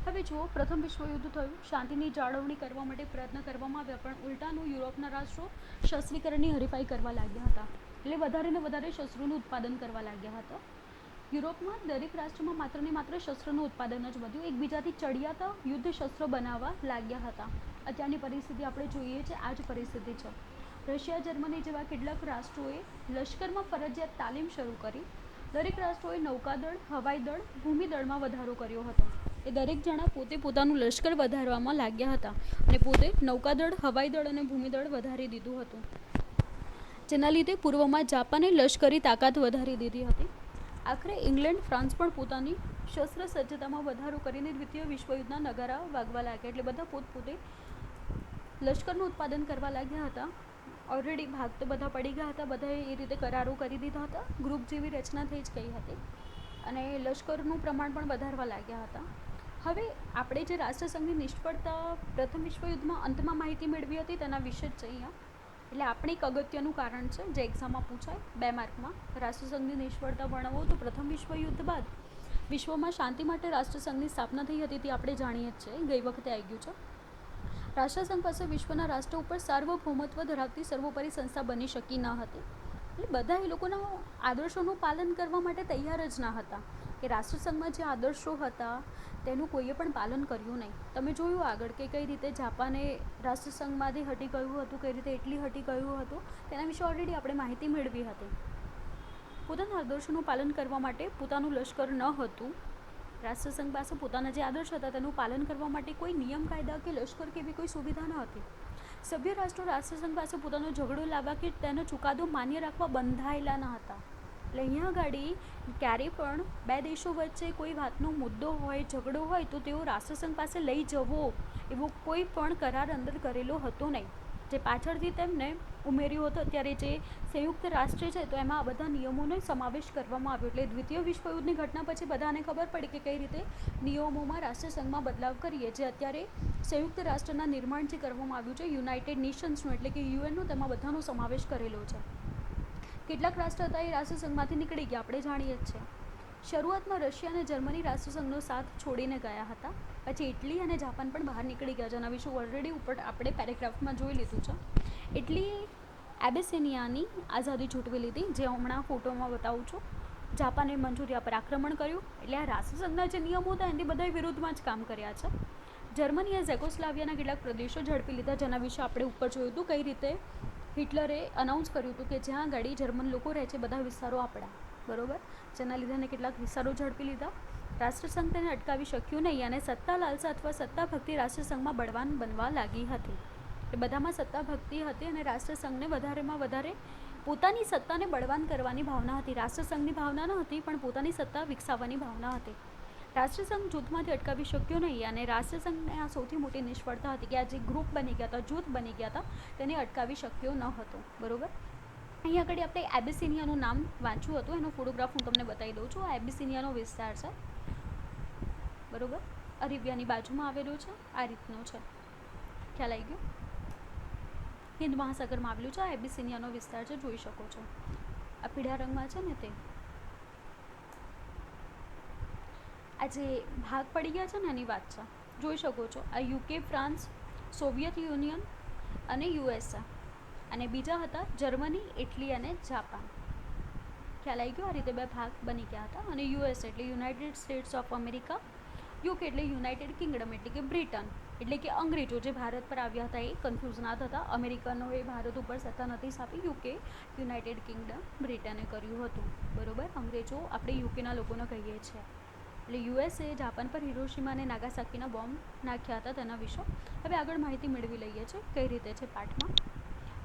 હવે જુઓ, પ્રથમ વિશ્વયુદ્ધ થયું, શાંતિની જાળવણી કરવા માટે પ્રયત્ન કરવામાં આવ્યા, પણ ઉલટાનું યુરોપના રાષ્ટ્રો શસ્ત્રીકરણની હરીફાઈ કરવા લાગ્યા હતા. એટલે વધારે ને વધારે શસ્ત્રોનું ઉત્પાદન કરવા લાગ્યા હતા. યુરોપમાં દરેક રાષ્ટ્રમાં માત્ર ને માત્ર શસ્ત્રનું ઉત્પાદન જ વધ્યું, એકબીજાથી ચડિયાતા યુદ્ધ શસ્ત્રો બનાવવા લાગ્યા હતા. અત્યારની પરિસ્થિતિ આપણે જોઈએ છે, આ જ પરિસ્થિતિ છે. રશિયા, જર્મની જેવા કેટલાક રાષ્ટ્રોએ લશ્કરમાં ફરજિયાત તાલીમ શરૂ કરી. દરેક રાષ્ટ્રોએ નૌકાદળ, હવાઈ દળ, ભૂમિદળમાં વધારો કર્યો હતો. એ દરેક જણા પોતે પોતાનું લશ્કર વધારવામાં લાગ્યા હતા અને પોતે નૌકાદળ, હવાઈ દળ અને ભૂમિદળ વધારી દીધું હતું, જેના લીધે પૂર્વમાં જાપાને લશ્કરી તાકાત વધારી દીધી હતી. આખરે ઇંગ્લેન્ડ ફ્રાન્સ પણ પોતાની શસ્ત્ર સજ્જતામાં વધારો કરીને દ્વિતીય વિશ્વયુદ્ધના નગારા વાગવા લાગ્યા. એટલે બધા પોતપોતે લશ્કરનું ઉત્પાદન કરવા લાગ્યા હતા. ઓલરેડી ભાગ તો બધા પડી ગયા હતા, બધાએ એ રીતે કરારો કરી દીધા હતા, ગ્રુપ જેવી રચના થઈ જ ગઈ હતી અને લશ્કરનું પ્રમાણ પણ વધારવા લાગ્યા હતા. હવે આપણે જે રાષ્ટ્રસંઘની નિષ્ફળતા પ્રથમ વિશ્વયુદ્ધમાં અંતમાં માહિતી મેળવી હતી તેના વિશે જ અહીંયા, એટલે આપણે એક અગત્યનું કારણ છે જે એક્ઝામમાં પૂછાય 2 માર્કમાં. રાષ્ટ્રસંઘની નિષ્ફળતા વર્ણવો તો પ્રથમ વિશ્વયુદ્ધ બાદ વિશ્વમાં શાંતિ માટે રાષ્ટ્રસંઘની સ્થાપના થઈ હતી તે આપણે જાણીએ જ છે, ગઈ વખતે આવી ગયું છે. રાષ્ટ્રસંઘ પાસે વિશ્વના રાષ્ટ્ર ઉપર સાર્વભૌમત્વ ધરાવતી સર્વોપરી સંસ્થા બની શકી ન હતી. એટલે બધા એ લોકોના આદર્શોનું પાલન કરવા માટે તૈયાર જ ના હતા કે રાષ્ટ્રસંઘમાં જે આદર્શો હતા તેનું કોઈએ પણ પાલન કર્યું નહીં. તમે જોયું આગળ કે કઈ રીતે જાપાને રાષ્ટ્રસંઘમાંથી હટી ગયું હતું, કઈ રીતે ઇટલી હટી ગયું હતું, તેના વિશે ઓલરેડી આપણે માહિતી મેળવી હતી. પોતાના આદર્શોનું પાલન કરવા માટે પોતાનું લશ્કર ન હતું. રાષ્ટ્રસંઘ પાસે પોતાના જે આદર્શ હતા તેનું પાલન કરવા માટે કોઈ નિયમ કાયદા કે લશ્કર કે એવી કોઈ સુવિધા ન હતી. સભ્ય રાષ્ટ્રો રાષ્ટ્રસંઘ પાસે પોતાનો ઝઘડો લાવવા કે તેનો ચુકાદો માન્ય રાખવા બંધાયેલા ન હતા. એટલે અહીંયા ગાડી ક્યારેય પણ 2 દેશો વચ્ચે કોઈ વાતનો મુદ્દો હોય, ઝઘડો હોય તો તેઓ રાષ્ટ્રસંઘ પાસે લઈ જવો એવો કોઈ પણ કરાર અંદર કરેલો હતો નહીં. જે પાછળથી તેમને ઉમેર્યું હતું અત્યારે જે સંયુક્ત રાષ્ટ્ર છે તો એમાં આ બધા નિયમોનો સમાવેશ કરવામાં આવ્યો. એટલે દ્વિતીય વિશ્વયુદ્ધની ઘટના પછી બધાને ખબર પડી કે કઈ રીતે નિયમોમાં રાષ્ટ્રસંઘમાં બદલાવ કરીએ. જે અત્યારે સંયુક્ત રાષ્ટ્રના નિર્માણ જે કરવામાં આવ્યું છે યુનાઇટેડ નેશન્સનું એટલે કે યુએનનું, તેમાં બધાનો સમાવેશ કરેલો છે. કેટલાક રાષ્ટ્ર હતા એ રાષ્ટ્રસંઘમાંથી નીકળી ગયા, આપણે જાણીએ જ છે. શરૂઆતમાં રશિયા અને જર્મની રાષ્ટ્રસંઘનો સાથ છોડીને ગયા હતા. પછી ઇટલી અને જાપાન પણ બહાર નીકળી ગયા, જેના વિશે ઓલરેડી ઉપર આપણે પેરેગ્રાફમાં જોઈ લીધું છે. ઇટલી એબેસિનિયાની આઝાદી છૂટવી લીધી, જે હમણાં ફોટોમાં બતાવું છું. જાપાને મંચુરિયા પર આક્રમણ કર્યું. એટલે આ રાષ્ટ્રસંઘના જે નિયમો હતા એની બધા વિરુદ્ધમાં જ કામ કર્યા છે. જર્મનીએ ઝેકોસ્લાવિયાના કેટલાક પ્રદેશો ઝડપી લીધા, જેના વિશે આપણે ઉપર જોયું હતું કઈ રીતે હિટલરે અનાઉન્સ કર્યું હતું કે જ્યાં ગાડી જર્મન લોકો રહે છે બધા વિસ્તારો આપણા, બરોબર. જેના લીધે એને કેટલાક વિસ્તારો ઝડપી લીધા. રાષ્ટ્રસંઘ તેને અટકાવી શક્યું નહીં અને સત્તા લાલસા અથવા સત્તા ભક્તિ રાષ્ટ્રસંઘમાં બળવાન બનવા લાગી હતી. એ બધામાં સત્તા ભક્તિ હતી અને રાષ્ટ્રસંઘને વધારેમાં વધારે પોતાની સત્તાને બળવાન કરવાની ભાવના હતી. રાષ્ટ્રસંઘની ભાવના ન હતી પણ પોતાની સત્તા વિકસાવવાની ભાવના હતી. રાષ્ટ્રસંઘ જૂથમાંથી અટકાવી શક્યો નહીં અને રાષ્ટ્રસંઘને આ સૌથી મોટી નિષ્ફળતા હતી કે આ જે ગ્રુપ બની ગયા હતા, જૂથ બની ગયા હતા, તેને અટકાવી શક્યો ન હતો, બરોબર. અહીંયા આગળ આપણે એબેસિનિયાનું નામ વાંચ્યું હતું, એનો ફોટોગ્રાફ હું તમને બતાવી દઉં છું. આ એબેસિનિયાનો વિસ્તાર છે, બરોબર. અરેબિયાની બાજુમાં આવેલો છે, આ રીતનો છે, ખ્યાલ આવી ગયો. હિન્દ મહાસાગરમાં આવેલું છે. આ એબેસિનિયાનો વિસ્તાર છે, જોઈ શકો છો. આ પીળા રંગમાં છે ને તે આ જે ભાગ પડી ગયા છે ને એની વાત છે, જોઈ શકો છો. આ યુકે, ફ્રાન્સ, સોવિયત યુનિયન અને યુએસએ, અને બીજા હતા જર્મની, ઇટલી અને જાપાન. ખ્યાલ આવી ગયો. આ રીતે 2 ભાગ બની ગયા હતા. અને યુએસ એટલે United states of America, UK એટલે યુનાઇટેડ કિંગડમ એટલે કે બ્રિટન, એટલે કે અંગ્રેજો જે ભારત પર આવ્યા હતા એ કન્ફ્યુઝ ના થતા. અમેરિકનોએ ભારત ઉપર સત્તા નથી સ્થાપી, યુકે યુનાઇટેડ કિંગડમ બ્રિટને કર્યું હતું, બરોબર. અંગ્રેજો આપણે યુકેના લોકોને કહીએ છીએ. એટલે યુએસએ જાપાન પર હિરોશિમા અને નાગાસાકીના બોમ્બ નાખ્યા હતા, તેના વિશે હવે આગળ માહિતી મેળવી લઈએ છીએ કઈ રીતે છે પાઠમાં.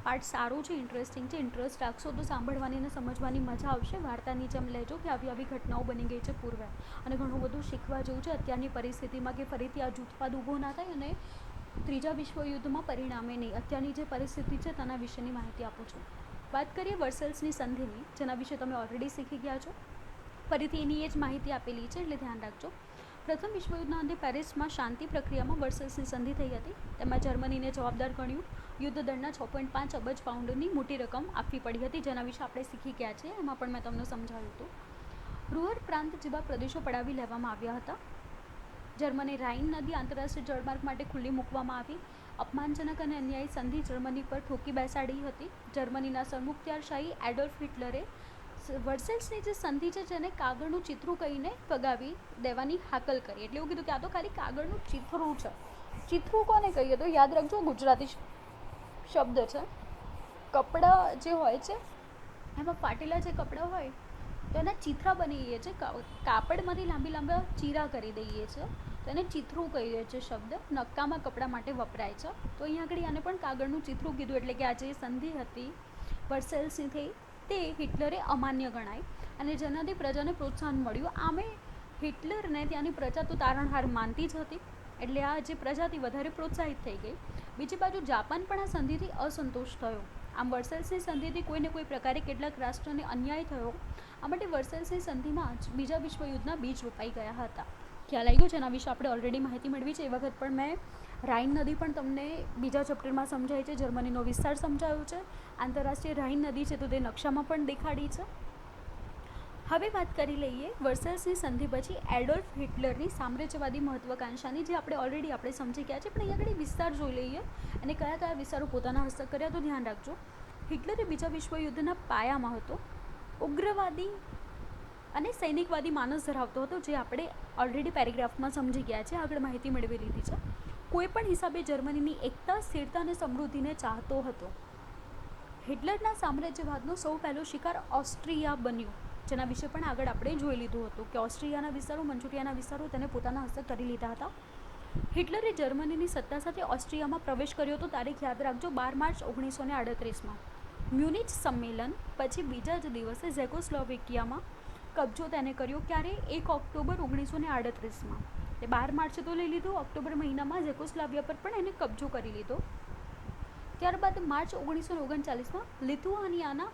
પાઠ સારું છે, ઇન્ટરેસ્ટિંગ છે. ઇન્ટરેસ્ટ રાખશો તો સાંભળવાની અને સમજવાની મજા આવશે. વાર્તાની જેમ લેજો કે આવી આવી ઘટનાઓ બની ગઈ છે પૂર્વે અને ઘણું બધું શીખવા જેવું છે અત્યારની પરિસ્થિતિમાં કે ફરીથી આ જૂથવાદ ઊભો ના થાય અને ત્રીજા વિશ્વયુદ્ધમાં પરિણામે નહીં. અત્યારની જે પરિસ્થિતિ છે તેના વિશેની માહિતી આપું છું. વાત કરીએ વર્સેલ્સની સંધિની, જેના વિશે તમે ઓલરેડી શીખી ગયા છો. ફરીથી એની એ જ માહિતી આપેલી છે એટલે ધ્યાન રાખજો. પ્રથમ વિશ્વયુદ્ધના અંતે પેરિસમાં શાંતિ પ્રક્રિયામાં વર્સેલ્સની સંધિ થઈ હતી. તેમાં જર્મનીને જવાબદાર ગણ્યું. યુદ્ધ દળના 6.5 અબજ પાઉન્ડની મોટી રકમ આપવી પડી હતી, જેના વિશે આપણે શીખી ગયા છીએ. એમાં પણ મેં તમને સમજાવ્યું હતું. રૂહર પ્રાંત જેવા પ્રદેશો પડાવી લેવામાં આવ્યા હતા. જર્મની રાઇન નદી આંતરરાષ્ટ્રીય જળમાર્ગ માટે ખુલ્લી મૂકવામાં આવી. અપમાનજનક અને અન્યાયી સંધિ જર્મની પર ઠોકી બેસાડી હતી. જર્મનીના સરમુખત્યારશાહી એડોલ્ફ હિટલરે વર્સેલ્સની જે સંધિ છે જેને કાગળનું ચિત્રું કહીને ફગાવી દેવાની હાકલ કરી. એટલે એવું કીધું કે આ તો ખાલી કાગળનું ચિત્રું છે. ચિત્રું કોને કહીએ તો યાદ રાખજો, ગુજરાતી શબ્દ છે. કપડાં જે હોય છે એમાં ફાટેલા જે કપડાં હોય તો એના ચિત્રા બની છે. કાપડમાંથી લાંબા ચીરા કરી દઈએ છીએ તો એને ચિત્રું કહીએ છે શબ્દ. નક્કામાં કપડાં માટે વપરાય છે. તો અહીંયા આગળ આને પણ કાગળનું ચિત્રું કીધું. એટલે કે આ જે સંધિ હતી વર્સેલ્સની થઈ તે હિટલરે અમાન્ય ગણાય અને જેનાથી પ્રજાને પ્રોત્સાહન મળ્યું. આમે હિટલરને ત્યાંની પ્રજા તો તારણહાર માનતી જ હતી, એટલે આ જે પ્રજાથી વધારે પ્રોત્સાહિત થઈ ગઈ. બીજી બાજુ જાપાન પણ આ સંધિથી અસંતોષ થયો. આમ વર્સેલ્સની સંધિથી કોઈને કોઈ પ્રકારે કેટલાક રાષ્ટ્રોને અન્યાય થયો. આ માટે વર્સેલ્સની સંધિમાં જ બીજા વિશ્વયુદ્ધના બીજ રોપાઈ ગયા હતા. ખ્યાલ આવી ગયો છે? એના વિશે આપણે ઓલરેડી માહિતી મેળવી છે. એ વખત પણ મેં રાઇન નદી પણ તમને બીજા ચેપ્ટરમાં સમજાય છે, જર્મનીનો વિસ્તાર સમજાયો છે, આંતરરાષ્ટ્રીય રાઇન નદી છે તો તે નકશામાં પણ દેખાડી છે. હવે વાત કરી લઈએ વર્સેલ્સની સંધિ પછી એડોલ્ફ હિટલરની સામ્રાજ્યવાદી મહત્વાકાંક્ષાની, જે આપણે સમજી ગયા છે. પણ અહીં આગળ વિસ્તાર જોઈ લઈએ અને કયા કયા વિસ્તારો પોતાના હસ્તક કર્યા તો ધ્યાન રાખજો. હિટલરે બીજા વિશ્વયુદ્ધના પાયામાં હતો. ઉગ્રવાદી અને સૈનિકવાદી માનસ ધરાવતો હતો, જે આપણે ઓલરેડી પેરેગ્રાફમાં સમજી ગયા છે, આગળ માહિતી મેળવી લીધી છે. કોઈ પણ હિસાબે જર્મનીની એકતા, સ્થિરતા અને સમૃદ્ધિને ચાહતો હતો. હિટલરના સામ્રાજ્યવાદનો સૌ પહેલો શિકાર ઓસ્ટ્રિયા બન્યું, જેના વિશે પણ આગળ આપણે જોઈ લીધું હતું કે ઓસ્ટ્રિયાના વિસ્તારો, મંચુરિયાના વિસ્તારો તેને પોતાના હસ્તક કરી લીધા હતા. હિટલરે જર્મનીની સત્તા સાથે ઓસ્ટ્રિયામાં પ્રવેશ કર્યો હતો. તારીખ યાદ રાખજો, 12 માર્ચ 1938માં. મ્યુનિચ સંમેલન પછી બીજા જ દિવસે ઝેકોસ્લોવેકિયામાં કબજો તેને કર્યો. ક્યારે? 1 ઓક્ટોબર 1938માં. તે 12 માર્ચે તો લઈ લીધું, ઓક્ટોબર મહિનામાં ઝેકોસ્લાવિયા પર પણ એને કબજો કરી લીધો. ત્યારબાદ માર્ચ 1939માં લિથુઆનિયાના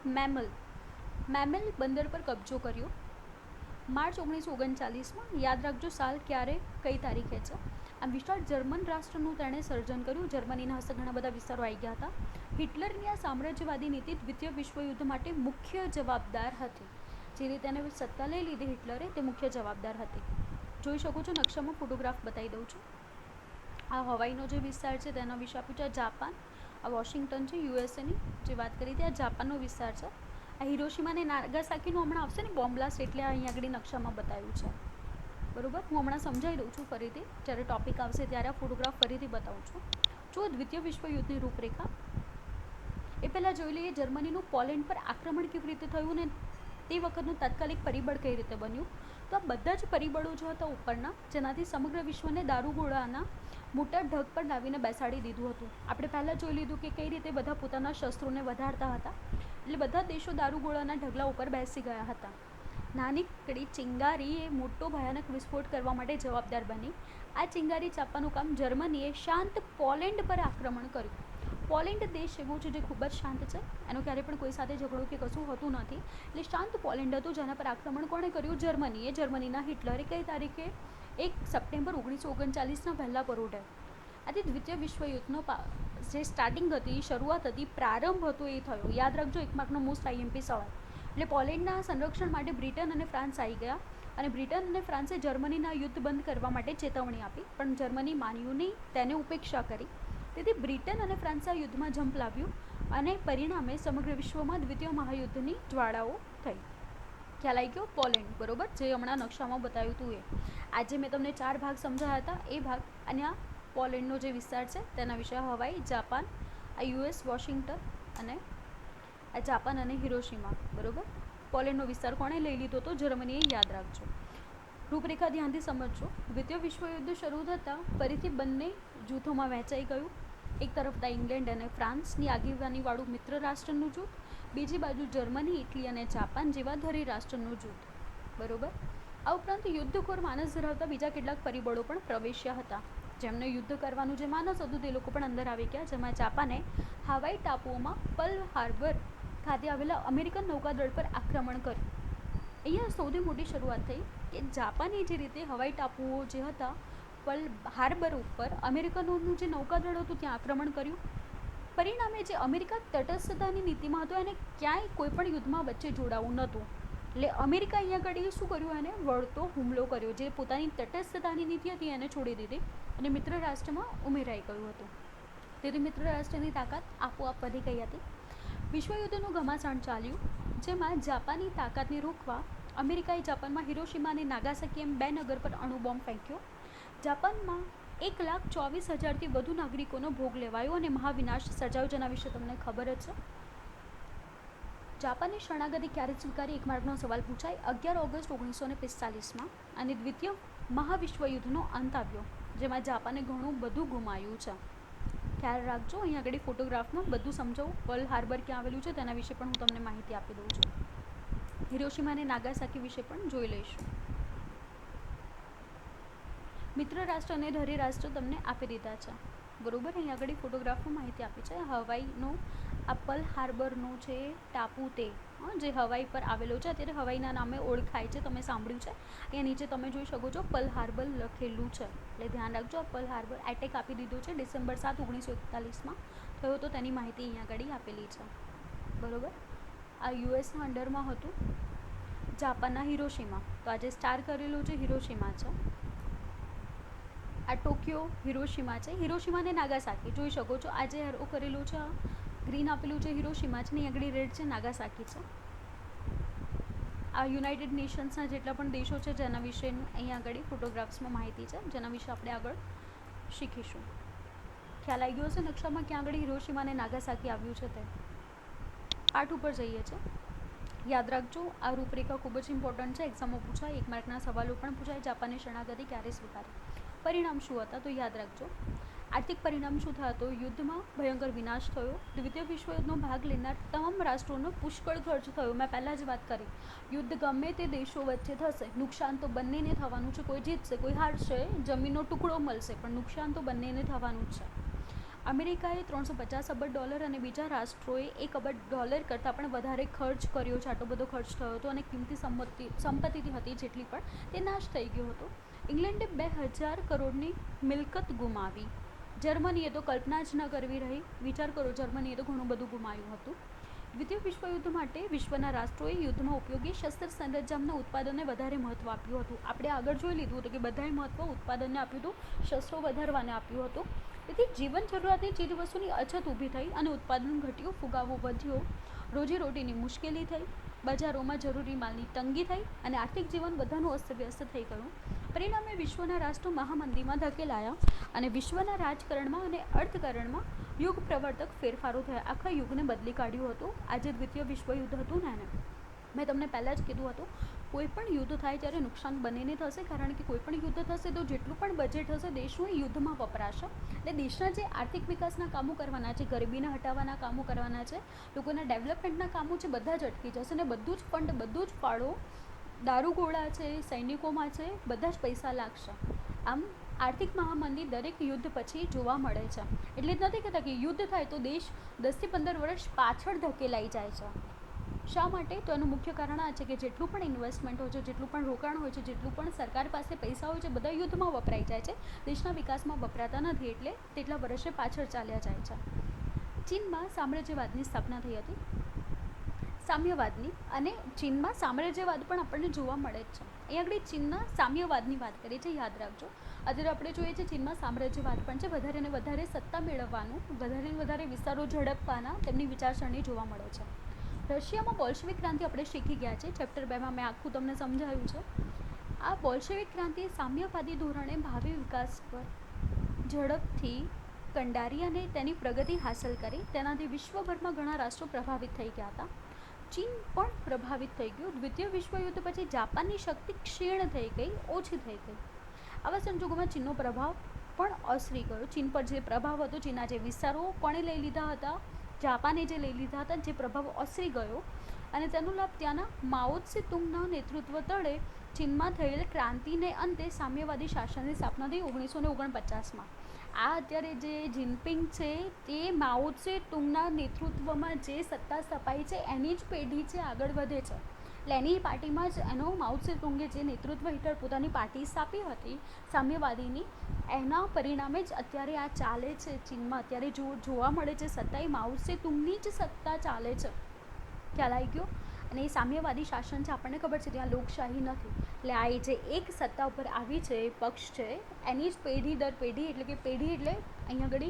મેમેલ બંદર પર કબજો કર્યો. માર્ચ 1939માં, યાદ રાખજો સાલ ક્યારે, કઈ તારીખે છે. આ વિશાળ જર્મન રાષ્ટ્રનું તેણે સર્જન કર્યું. જર્મનીના હસ્તે ઘણા બધા વિસ્તારો આવી ગયા હતા. હિટલરની આ સામ્રાજ્યવાદી નીતિ દ્વિતીય વિશ્વયુદ્ધ માટે મુખ્ય જવાબદાર હતી. જે રીતે એને સત્તા લઈ લીધી હિટલરે, તે મુખ્ય જવાબદાર હતી. જોઈ શકો છો, નકશામાં ફોટોગ્રાફ બતાવી દઉં છું. આ હવાઈનો જે વિસ્તાર છે તેના વિશે આપ્યું છે. જાપાન, આ વોશિંગ્ટન છે યુએસએની જે વાત કરી હતી, આ જાપાનનો વિસ્તાર છે. આ હિરોશિમા અને નાગાસાકીનું હમણાં આવશે ને બોમ્બ બ્લાસ્ટ, એટલે અહીંયા આગળ નકશામાં બતાવ્યું છે. બરાબર, હું હમણાં સમજાવી દઉં છું ફરીથી, જ્યારે ટોપિક આવશે ત્યારે આ ફોટોગ્રાફ ફરીથી બતાવું છું. જો દ્વિતીય વિશ્વયુદ્ધની રૂપરેખા એ પહેલાં જોઈ લઈએ જર્મનીનું પોલેન્ડ પર આક્રમણ કેવી રીતે થયું ને તે વખતનું તાત્કાલિક પરિબળ કઈ રીતે બન્યું. તો આ બધા જ પરિબળો જો હતા ઉપરના, જેનાથી સમગ્ર વિશ્વને દારૂગોળાના મોટા ઢગ પર લાવીને બેસાડી દીધું હતું. આપણે પહેલાં જોઈ લીધું કે કઈ રીતે બધા પોતાના શસ્ત્રોને વધારતા હતા, એટલે બધા દેશો દારૂગોળાના ઢગલા ઉપર બેસી ગયા હતા. નાનીકડી ચિંગારી એ મોટો ભયાનક વિસ્ફોટ કરવા માટે જવાબદાર બની. આ ચિંગારી ચાપવાનું કામ જર્મનીએ શાંત પોલેન્ડ પર આક્રમણ કર્યું. પોલેન્ડ દેશ એવો છે જે ખૂબ જ શાંત છે, એનો ક્યારેય પણ કોઈ સાથે ઝઘડો કે કશું હોતું નથી, એટલે શાંત પોલેન્ડ હતું, જેના પર આક્રમણ કોણે કર્યું? જર્મનીએ. જર્મનીના હિટલરે કઈ તારીખે? 1 સપ્ટેમ્બર 1939ના પહેલા પરોઢે. આથી દ્વિતીય વિશ્વયુદ્ધનો જે સ્ટાર્ટિંગ હતી, શરૂઆત હતી, પ્રારંભ હતો એ થયો. યાદ રાખજો, 1 માર્કનો મોસ્ટ આઈએમપી સવાલ. એટલે પોલેન્ડના સંરક્ષણ માટે બ્રિટન અને ફ્રાન્સ આવી ગયા, અને બ્રિટન અને ફ્રાન્સે જર્મનીના યુદ્ધ બંધ કરવા માટે ચેતવણી આપી, પણ જર્મની માન્યું નહીં, તેને ઉપેક્ષા કરી. તેથી બ્રિટન અને ફ્રાન્સે આ યુદ્ધમાં જંપ લાવ્યું અને પરિણામે સમગ્ર વિશ્વમાં દ્વિતીય મહાયુદ્ધની જ્વાળાઓ થઈ. ખ્યાલ આવી ગયો? પોલેન્ડ, બરોબર, જે હમણાં નકશામાં બતાવ્યું હતું એ. આજે મેં તમને 4 ભાગ સમજાયા હતા, એ ભાગ અને આ પોલેન્ડનો જે વિસ્તાર છે તેના વિશે હવાઈ, જાપાન, આ યુએસ વોશિંગ્ટન અને આ જાપાન અને હિરોશિમા. બરોબર, પોલેન્ડનો વિસ્તાર કોણે લઈ લીધો હતો? જર્મનીએ. યાદ રાખજો. રૂપરેખા ધ્યાનથી સમજજો. દ્વિતીય વિશ્વયુદ્ધ શરૂ થતાં ફરીથી બંને જૂથોમાં વહેંચાઈ ગયું. એક તરફ હતા ઇંગ્લેન્ડ અને ફ્રાન્સની આગેવાનીવાળું મિત્ર રાષ્ટ્રનું જૂથ, બીજી બાજુ જર્મની, ઇટલી અને જાપાન જેવા ધરી રાષ્ટ્રનું જૂથ. બરોબર. આ ઉપરાંત યુદ્ધખોર માનસ ધરાવતા બીજા કેટલાક પરિબળો પણ પ્રવેશ્યા હતા. જેમને યુદ્ધ કરવાનું જે માનસ હતું તે લોકો પણ અંદર આવી ગયા, જેમાં જાપાને હાવાઈ ટાપુઓમાં પર્લ હાર્બર ખાતે આવેલા અમેરિકન નૌકાદળ પર આક્રમણ કર્યું. અહીંયા સૌથી મોટી શરૂઆત થઈ કે જાપાની જે રીતે હવાઈ ટાપુઓ જે હતા પર્લ હાર્બર ઉપર અમેરિકનોનું જે નૌકાદળ હતું ત્યાં આક્રમણ કર્યું. પરિણામે જે અમેરિકા તટસ્થતાની નીતિમાં હતો એને ક્યાંય કોઈ પણ યુદ્ધમાં વચ્ચે જોડાવું નહોતું, એટલે અમેરિકા અહીંયા આગળ શું કર્યું? એને વળતો હુમલો કર્યો. જે પોતાની તટસ્થતાની નીતિ હતી એને છોડી દીધી અને મિત્ર રાષ્ટ્રમાં ઉમેરાઈ ગયું હતું. તેથી મિત્ર રાષ્ટ્રની તાકાત આપોઆપ વધી ગઈ હતી. વિશ્વયુદ્ધનું ઘમાસાણ ચાલ્યું, જેમાં જાપાની તાકાતને રોકવા અમેરિકાએ જાપાનમાં હિરોશિમા અને નાગાસાકી એમ 2 નગર પર અણુ બોમ્બ ફેંક્યો. જાપાનમાં 1,24,000થી વધુ નાગરિકોનો ભોગ લેવાયો અને મહાવિનાશ સર્જાયો, જેના વિશે તમને ખબર જ છે. જાપાનની શરણાગતિ ક્યારે સ્વીકારી? 1 માર્કનો સવાલ પૂછાય. 11 ઓગસ્ટ 1945માં અને દ્વિતીય મહાવિશ્વયુદ્ધનો અંત આવ્યો, જેમાં જાપાને ઘણું બધું ગુમાવ્યું છે. ખ્યાલ રાખજો. અહીંયા આગળ ફોટોગ્રાફમાં બધું સમજાવું. પર્લ હાર્બર ક્યાં આવેલું છે તેના વિશે પણ હું તમને માહિતી આપી દઉં છું. હિરોશિમા અને નાગાસાકી વિશે પણ જોઈ લઈશું. મિત્ર રાષ્ટ્ર અને ધરી રાષ્ટ્ર તમને આપી દીધા છે, બરોબર. અહીંયા આગળ ફોટોગ્રાફમાં માહિતી આપી છે. હવાઈનો આ પર્લ હાર્બરનો છે ટાપુ તે જે હવાઈ પર આવેલો છે, અત્યારે હવાઈના નામે ઓળખાય છે, તમે સાંભળ્યું છે. અહીંયા નીચે તમે જોઈ શકો છો પર્લ હાર્બર લખેલું છે, એટલે ધ્યાન રાખજો. આ પર્લ હાર્બર એટેક આપી દીધો છે ડિસેમ્બર 7, 1941માં થયો હતો, તેની માહિતી અહીંયા આગળ આપેલી છે, બરોબર. આ યુએસના અંડરમાં હતું. જાપાનના હિરોશિમા, તો આજે સ્ટાર કરેલું છે હિરોશિમા છે. આ ટોક્યો હિરોશિમા છે. હિરોશિમા અને નાગાસાકી જોઈ શકો છો. આજે એરો કરેલું છે, ગ્રીન આપેલું છે હિરોશિમા છે ને આગળ રેડ છે નાગાસાકી છે. આ યુનાઇટેડ નેશન્સના જેટલા પણ દેશો છે જેના વિશેનું અહીંયા આગળ ફોટોગ્રાફ્સમાં માહિતી છે, જેના વિશે આપણે આગળ શીખીશું. ખ્યાલ આવી ગયો હશે નકશામાં ક્યાં આગળ હિરોશિમા અને નાગાસાકી આવ્યું છે તે. પાઠ ઉપર જઈએ છીએ. યાદ રાખજો, આ રૂપરેખા ખૂબ જ ઇમ્પોર્ટન્ટ છે, એક્ઝામમાં પૂછાય, 1 માર્કના સવાલો પણ પૂછાય. જાપાનની શરણાગતિ ક્યારે સ્વીકારી? પરિણામ શું હતા તો યાદ રાખજો. આર્થિક પરિણામ શું થયા તો યુદ્ધમાં ભયંકર વિનાશ થયો. દ્વિતીય વિશ્વયુદ્ધનો ભાગ લેનાર તમામ રાષ્ટ્રોનો પુષ્કળ ખર્ચ થયો. મેં પહેલાં જ વાત કરી, યુદ્ધ ગમે તે દેશો વચ્ચે થશે, નુકસાન તો બંનેને થવાનું છે. કોઈ જીતશે, કોઈ હારશે, જમીનનો ટુકડો મળશે, પણ નુકસાન તો બંનેને થવાનું જ છે. અમેરિકાએ $350 અબજ અને બીજા રાષ્ટ્રોએ $1 અબજ કરતાં પણ વધારે ખર્ચ કર્યો છે. આટલો બધો ખર્ચ થયો હતો અને કિંમતી સંપત્તિ હતી જેટલી પણ તે નાશ થઈ ગયો હતો. ઇંગ્લેન્ડે 2000 કરોડની મિલકત ગુમાવી. જર્મનીએ તો કલ્પના જ ન કરવી રહી. વિચાર કરો, જર્મનીએ તો ઘણું બધું ગુમાવ્યું હતું. દ્વિતીય વિશ્વયુદ્ધ માટે વિશ્વના રાષ્ટ્રોએ યુદ્ધમાં ઉપયોગી શસ્ત્ર સરંજામના ઉત્પાદનને વધારે મહત્ત્વ આપ્યું હતું. આપણે આગળ જોઈ લીધું હતું કે બધાએ મહત્ત્વ ઉત્પાદનને આપ્યું હતું, શસ્ત્રો વધારવાને આપ્યું હતું. તેથી જીવન જરૂરિયાતની ચીજવસ્તુની અછત ઊભી થઈ અને ઉત્પાદન ઘટ્યું, ફુગાવો વધ્યો, રોજીરોટીની મુશ્કેલી થઈ, બજારોમાં જરૂરી માલની તંગી થઈ અને આર્થિક જીવન બધાનું અસ્તવ્યસ્ત થઈ ગયું. પરિણામે વિશ્વના રાષ્ટ્રો મહામંદીમાં ધકેલાયા અને વિશ્વના રાજકારણમાં અને અર્થકારણમાં યુગ પ્રવર્તક ફેરફારો થયા. આખા યુગને બદલી કાઢ્યું હતું. આજે દ્વિતીય વિશ્વયુદ્ધ હતું ને, મેં તમને પહેલાં જ કીધું હતું, કોઈ પણ યુદ્ધ થાય ત્યારે નુકસાન બંનેને થશે, કારણ કે કોઈ પણ યુદ્ધ થશે તો જેટલું પણ બજેટ હશે દેશનું એ યુદ્ધમાં વપરાશે. એટલે દેશના જે આર્થિક વિકાસના કામો કરવાના છે, ગરીબીને હટાવવાના કામો કરવાના છે, લોકોના ડેવલપમેન્ટના કામો છે, બધા જ અટકી જશે અને બધું જ ફંડ, બધું જ ફાળો દારૂગોળા છે, સૈનિકોમાં છે, બધા જ પૈસા લાગશે. આમ આર્થિક મહામંદી દરેક યુદ્ધ પછી જોવા મળે છે. એટલે જ નથી કહેતા કે યુદ્ધ થાય તો દેશ 10 થી 15 વર્ષ પાછળ ધકેલાઈ જાય છે. શા માટે? તો એનું મુખ્ય કારણ આ છે કે જેટલું પણ ઇન્વેસ્ટમેન્ટ હોય છે, જેટલું પણ રોકાણ હોય છે, જેટલું પણ સરકાર પાસે પૈસા હોય છે, બધા યુદ્ધમાં વપરાઈ જાય છે, દેશના વિકાસમાં વપરાતા નથી, એટલે તેટલા વર્ષે પાછળ ચાલ્યા જાય છે. ચીનમાં સામ્રાજ્યવાદની સ્થાપના થઈ હતી, સામ્યવાદની, અને ચીનમાં સામ્રાજ્યવાદ પણ આપણને જોવા મળે જ છે. અહીં આગળ ચીનના સામ્યવાદની વાત કરીએ છીએ, યાદ રાખજો. અત્યારે આપણે જોઈએ છીએ ચીનમાં સામ્રાજ્યવાદ પણ છે, વધારે ને વધારે સત્તા મેળવવાનું, વધારે ને વધારે વિસ્તારો ઝડપવાના તેમની વિચારસરણી જોવા મળે છે. રશિયામાં બોલ્શેવિક ક્રાંતિ આપણે શીખી ગયા છે, ચેપ્ટર 2માં મેં આખું તમને સમજાવ્યું છે. આ બોલ્શેવિક ક્રાંતિ સામ્યવાદી ધોરણે ભાવિ વિકાસ પર ઝડપથી કંડારી અને તેની પ્રગતિ હાંસલ કરી. તેનાથી વિશ્વભરમાં ઘણા રાષ્ટ્રો પ્રભાવિત થઈ ગયા હતા. ચીન પણ પ્રભાવિત થઈ ગયું. દ્વિતીય વિશ્વયુદ્ધ પછી જાપાનની શક્તિ ક્ષીણ થઈ ગઈ, ઓછી થઈ ગઈ. આવા સંજોગોમાં ચીનનો પ્રભાવ પણ ઓસરી ગયો. ચીન પર જે પ્રભાવ હતો, ચીનના જે વિસ્તારો કોણે લઈ લીધા હતા, જાપાને જે લઈ લીધા હતા, જે પ્રભાવ ઓસરી ગયો અને તેનો લાભ ત્યાંના માઓ ત્સે તુંગના નેતૃત્વ તળે ચીનમાં થયેલ ક્રાંતિને અંતે સામ્યવાદી શાસનની સ્થાપના થઈ 1949માં. આ અત્યારે જે જિનપિંગ છે તે માઓ ત્સે તુંગના નેતૃત્વમાં જે સત્તા સ્થપાઈ છે એની જ પેઢી છે, આગળ વધે છે. એટલે એની પાર્ટીમાં જ એનો માઓ ત્સે તુંગે જે નેતૃત્વ હેઠળ પોતાની પાર્ટી સ્થાપી હતી સામ્યવાદીની, એના પરિણામે જ અત્યારે આ ચાલે છે ચીનમાં. અત્યારે જોવા મળે છે સત્તા એ માઓ ત્સે તુંગની જ સત્તા ચાલે છે. ખ્યાલ આવી ગયો? અને એ સામ્યવાદી શાસન છે, આપણને ખબર છે ત્યાં લોકશાહી નથી. એટલે આ જે એક સત્તા ઉપર આવી છે, પક્ષ છે, એની જ પેઢી દર પેઢી, એટલે કે પેઢી એટલે અહીંયા આગળ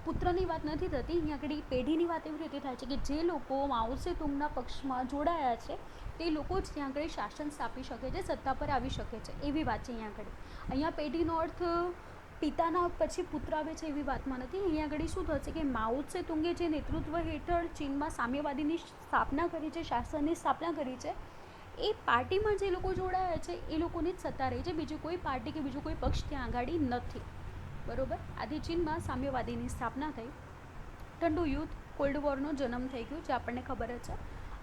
પુત્રની વાત નથી થતી, અહીંયા આગળ પેઢીની વાત એવી રીતે થાય છે કે જે લોકો માઓ ત્સે તુંગના પક્ષમાં જોડાયા છે તે લોકો જ ત્યાં આગળ શાસન સ્થાપી શકે છે, સત્તા પર આવી શકે છે, એવી વાત છે અહીંયા આગળ. અહીંયા પેઢીનો અર્થ પિતાના પછી પુત્ર આવે છે એવી વાતમાં નથી. અહીંયા આગળ શું થશે કે માઓ ત્સે તુંગે જે નેતૃત્વ હેઠળ ચીનમાં સામ્યવાદીની સ્થાપના કરી છે, શાસનની સ્થાપના કરી છે, એ પાર્ટીમાં જે લોકો જોડાયા છે એ લોકોની જ સત્તા રહી છે. બીજું કોઈ પાર્ટી કે બીજું કોઈ પક્ષ ત્યાં આગળ નથી. બરોબર. આથી ચીનમાં સામ્યવાદીની સ્થાપના થઈ. ઠંડુ યુદ્ધ, કોલ્ડ વોરનો જન્મ થઈ ગયો, જે આપણને ખબર જ છે,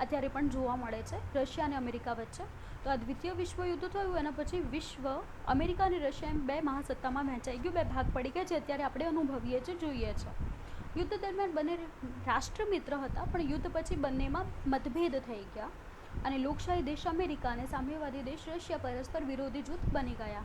અત્યારે પણ જોવા મળે છે રશિયા અને અમેરિકા વચ્ચે. તો આ દ્વિતીય વિશ્વયુદ્ધ થયું, એના પછી વિશ્વ અમેરિકા અને રશિયા એમ બે મહાસત્તામાં વહેંચાઈ ગયું, બે ભાગ પડી ગયા, જે અત્યારે આપણે અનુભવીએ છીએ, જોઈએ છે. યુદ્ધ દરમિયાન બંને રાષ્ટ્ર મિત્ર હતા, પણ યુદ્ધ પછી બંનેમાં મતભેદ થઈ ગયા અને લોકશાહી દેશ અમેરિકા અને સામ્યવાદી દેશ રશિયા પરસ્પર વિરોધી જૂથ બની ગયા.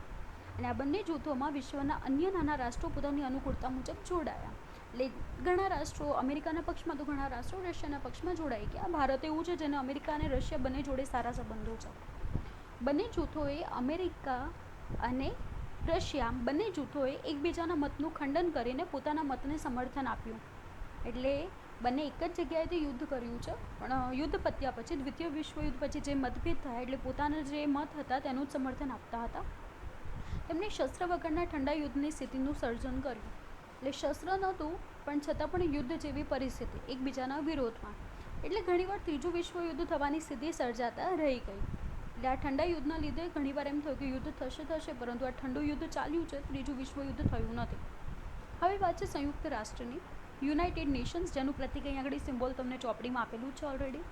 અને આ બંને જૂથોમાં વિશ્વના અન્ય નાના રાષ્ટ્રો પોતાની અનુકૂળતા મુજબ જોડાયા. એટલે ઘણા રાષ્ટ્રો અમેરિકાના પક્ષમાં, તો ઘણા રાષ્ટ્રો રશિયાના પક્ષમાં જોડાઈ ગયા. ભારત એવું છે જેને અમેરિકા અને રશિયા બંને જોડે સારા સંબંધો છે. બંને જૂથોએ અમેરિકા અને રશિયા બંને જૂથોએ એકબીજાના મતનું ખંડન કરીને પોતાના મતને સમર્થન આપ્યું. એટલે બંને એક જ જગ્યાએથી યુદ્ધ કર્યું છે, પણ યુદ્ધ પત્યા પછી, દ્વિતીય વિશ્વયુદ્ધ પછી જે મતભેદ થયા, એટલે પોતાના જે મત હતા તેનું જ સમર્થન આપતા હતા. તેમણે શસ્ત્ર વગરના ઠંડા યુદ્ધની સ્થિતિનું સર્જન કર્યું. એટલે શસ્ત્ર નહોતું, પણ છતાં પણ યુદ્ધ જેવી પરિસ્થિતિ એકબીજાના વિરોધમાં. એટલે ઘણીવાર ત્રીજું વિશ્વયુદ્ધ થવાની સ્થિતિ સર્જાતા રહી ગઈ. એટલે આ ઠંડા યુદ્ધના લીધે ઘણીવાર એમ થયું કે યુદ્ધ થશે, પરંતુ આ ઠંડુ યુદ્ધ ચાલ્યું છે, ત્રીજું વિશ્વયુદ્ધ થયું નથી. હવે વાત છે સંયુક્ત રાષ્ટ્રની, યુનાઇટેડ નેશન્સ, જેનું પ્રતિક અહીં આગળ સિમ્બોલ તમને ચોપડીમાં આપેલું છે ઓલરેડી.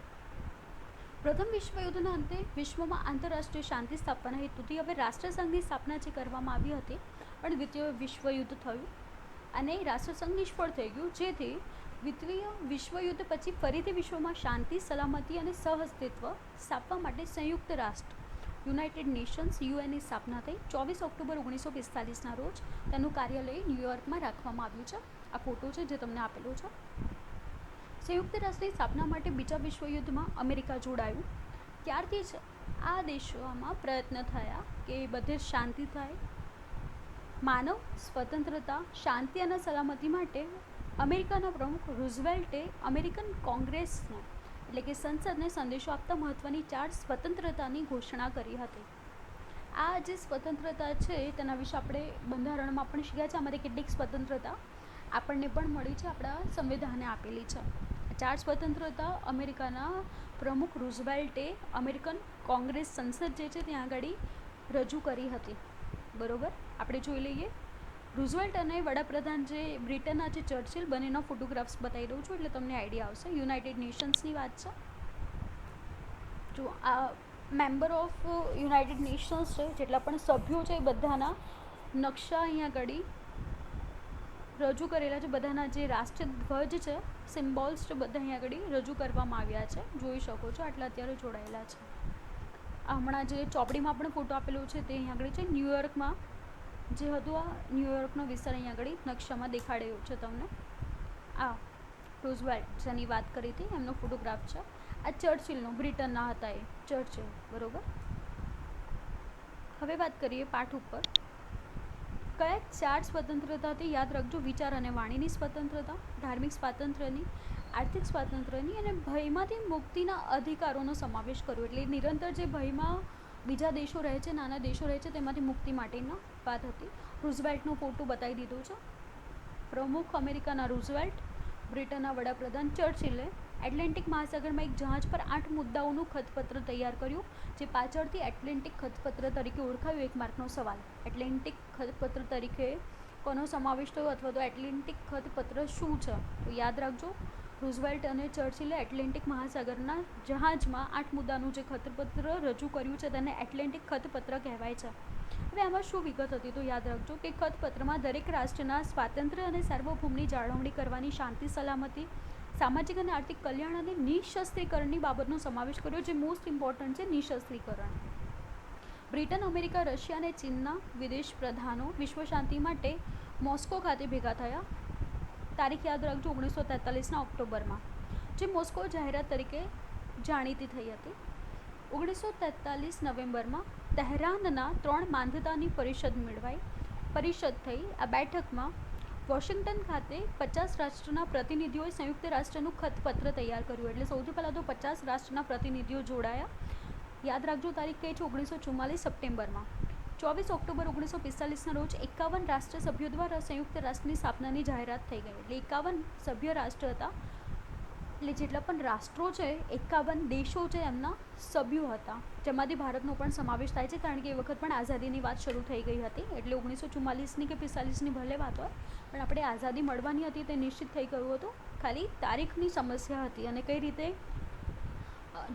પ્રથમ વિશ્વયુદ્ધના અંતે વિશ્વમાં આંતરરાષ્ટ્રીય શાંતિ સ્થાપવાના હેતુથી હવે રાષ્ટ્રસંઘની સ્થાપના જે કરવામાં આવી હતી, પણ દ્વિતીય વિશ્વયુદ્ધ થયું અને રાષ્ટ્રસંઘ નિષ્ફળ થઈ ગયું, જેથી દ્વિતીય વિશ્વયુદ્ધ પછી ફરીથી વિશ્વમાં શાંતિ, સલામતી અને સહઅસ્તિત્વ સ્થાપવા માટે સંયુક્ત રાષ્ટ્ર યુનાઇટેડ નેશન્સ યુએનની સ્થાપના થઈ. 24 ઓક્ટોબર 1945ના રોજ તેનું કાર્યાલય ન્યૂયોર્કમાં રાખવામાં આવ્યું છે. આ ફોટો છે જે તમને આપેલો છે. સંયુક્ત રાષ્ટ્રની સ્થાપના માટે બીજા વિશ્વયુદ્ધમાં અમેરિકા જોડાયું. ત્યારથી જ આ દેશોમાં પ્રયત્ન થયા કે બધે શાંતિ થાય. માનવ સ્વતંત્રતા, શાંતિ અને સલામતી માટે અમેરિકાના પ્રમુખ રૂઝવેલ્ટે અમેરિકન કોંગ્રેસને, એટલે કે સંસદને સંદેશો આપતા મહત્ત્વની 4 સ્વતંત્રતાની ઘોષણા કરી હતી. આ જે સ્વતંત્રતા છે તેના વિશે આપણે બંધારણમાં પણ શીખ્યા છે. આમાંથી કેટલીક સ્વતંત્રતા આપણને પણ મળી છે, આપણા સંવિધાને આપેલી છે. 4 સ્વતંત્રતા અમેરિકાના પ્રમુખ રૂઝવેલ્ટે અમેરિકન કોંગ્રેસ સંસદ જે છે ત્યાં આગળ રજૂ કરી હતી. બરોબર, આપણે જોઈ લઈએ. રૂઝવેલ્ટ અને વડાપ્રધાન જે બ્રિટનના જે ચર્ચિલ, બંનેના ફોટોગ્રાફ્સ બતાવી દઉં છું એટલે તમને આઈડિયા આવશે. યુનાઇટેડ નેશન્સની વાત છે. જો આ મેમ્બર ઓફ યુનાઇટેડ નેશન્સ છે, જેટલા પણ સભ્યો છે એ બધાના નકશા અહીંયા આગળ રજૂ કરેલા છે. બધાના જે રાષ્ટ્રધ્વજ છે, સિમ્બોલ્સ છે, બધા અહીંયા આગળ રજૂ કરવામાં આવ્યા છે. જોઈ શકો છો, આટલા અત્યારે જોડાયેલા છે. હમણાં જે ચોપડીમાં પણ ફોટો આપેલો છે તે અહીંયા આગળ છે. ન્યૂયોર્કમાં જે હતું, આ ન્યૂયોર્કનો વિસ્તાર અહીંયા આગળ નકશામાં દેખાડ્યો છે તમને. આ રૂઝવેલ્ટ જેની વાત કરી હતી એમનો ફોટોગ્રાફ છે. આ ચર્ચિલનો, બ્રિટનના હતા એ ચર્ચિલ. બરોબર, હવે વાત કરીએ પાઠ ઉપર. કયા 4 સ્વતંત્રતા હતી યાદ રાખજો. વિચાર અને વાણીની સ્વતંત્રતા, ધાર્મિક સ્વાતંત્ર્યની, આર્થિક સ્વાતંત્ર્યની અને ભયમાંથી મુક્તિના અધિકારોનો સમાવેશ કર્યો. એટલે નિરંતર જે ભયમાં બીજા દેશો રહે છે, નાના દેશો રહે છે, તેમાંથી મુક્તિ માટેની વાત હતી. રૂઝવેલ્ટનો ફોટો બતાવી દીધો છે. પ્રમુખ અમેરિકાના રૂઝવેલ્ટ, બ્રિટનના વડાપ્રધાન ચર્ચિલે એટલાન્ટિક મહાસાગરમાં એક જહાજ પર 8 મુદ્દાઓનું ખતપત્ર તૈયાર કર્યું, જે પાછળથી એટલાન્ટિક ખતપત્ર તરીકે ઓળખાયું. 1 માર્કનો સવાલ, એટલાન્ટિક ખતપત્ર તરીકે કોનો સમાવેશ થયો, અથવા તો એટલાન્ટિક ખતપત્ર શું છે, તો યાદ રાખજો. રૂઝવેલ્ટ અને ચર્ચિલે એટલાન્ટિક મહાસાગરના જહાજમાં 8 મુદ્દાનું જે ખતપત્ર રજૂ કર્યું છે તેને એટલાન્ટિક ખતપત્ર કહેવાય છે. હવે આમાં શું વિગત હતી તો યાદ રાખજો કે ખતપત્રમાં દરેક રાષ્ટ્રના સ્વાતંત્ર્ય અને સાર્વભૌમની જાળવણી કરવાની, શાંતિ, સલામતી, સામાજિક અને આર્થિક કલ્યાણ અને નિઃશસ્ત્રીકરણની બાબતનો સમાવેશ કર્યો, જે મોસ્ટ ઇમ્પોર્ટન્ટ છે, નિઃશસ્ત્રીકરણ. બ્રિટન, અમેરિકા, રશિયા અને ચીનના વિદેશ પ્રધાનો વિશ્વ શાંતિ માટે મોસ્કો ખાતે ભેગા થયા. તારીખ યાદ રાખજો, 1943ના ઓક્ટોબરમાં, જે મોસ્કો જાહેરાત તરીકે જાણીતી થઈ હતી. 1943 નવેમ્બરમાં તહેરાનના 3 માંધાતાની પરિષદ થઈ. આ બેઠકમાં વોશિંગ્ટન ખાતે 50 રાષ્ટ્રના પ્રતિનિધિઓએ સંયુક્ત રાષ્ટ્રનું ખતપત્ર તૈયાર કર્યું. એટલે સૌથી પહેલાં તો 50 રાષ્ટ્રના પ્રતિનિધિઓ જોડાયા. યાદ રાખજો, તારીખ કઈ છે? 1944 સપ્ટેમ્બરમાં. 24 ઓક્ટોબર 1945ના રોજ 51 રાષ્ટ્ર સભ્યો દ્વારા સંયુક્ત રાષ્ટ્રની સ્થાપનાની જાહેરાત થઈ ગઈ. એટલે 51 સભ્ય રાષ્ટ્ર હતા. એટલે જેટલા પણ રાષ્ટ્રો છે 51 દેશો છે એમના સભ્યો હતા, જેમાંથી ભારતનો પણ સમાવેશ થાય છે, કારણ કે એ વખત પણ આઝાદીની વાત શરૂ થઈ ગઈ હતી. એટલે 1944ની કે 45ની ભલે વાત હોય, પણ આપણે આઝાદી મળવાની હતી તે નિશ્ચિત થઈ ગયું હતું. ખાલી તારીખની સમસ્યા હતી અને કઈ રીતે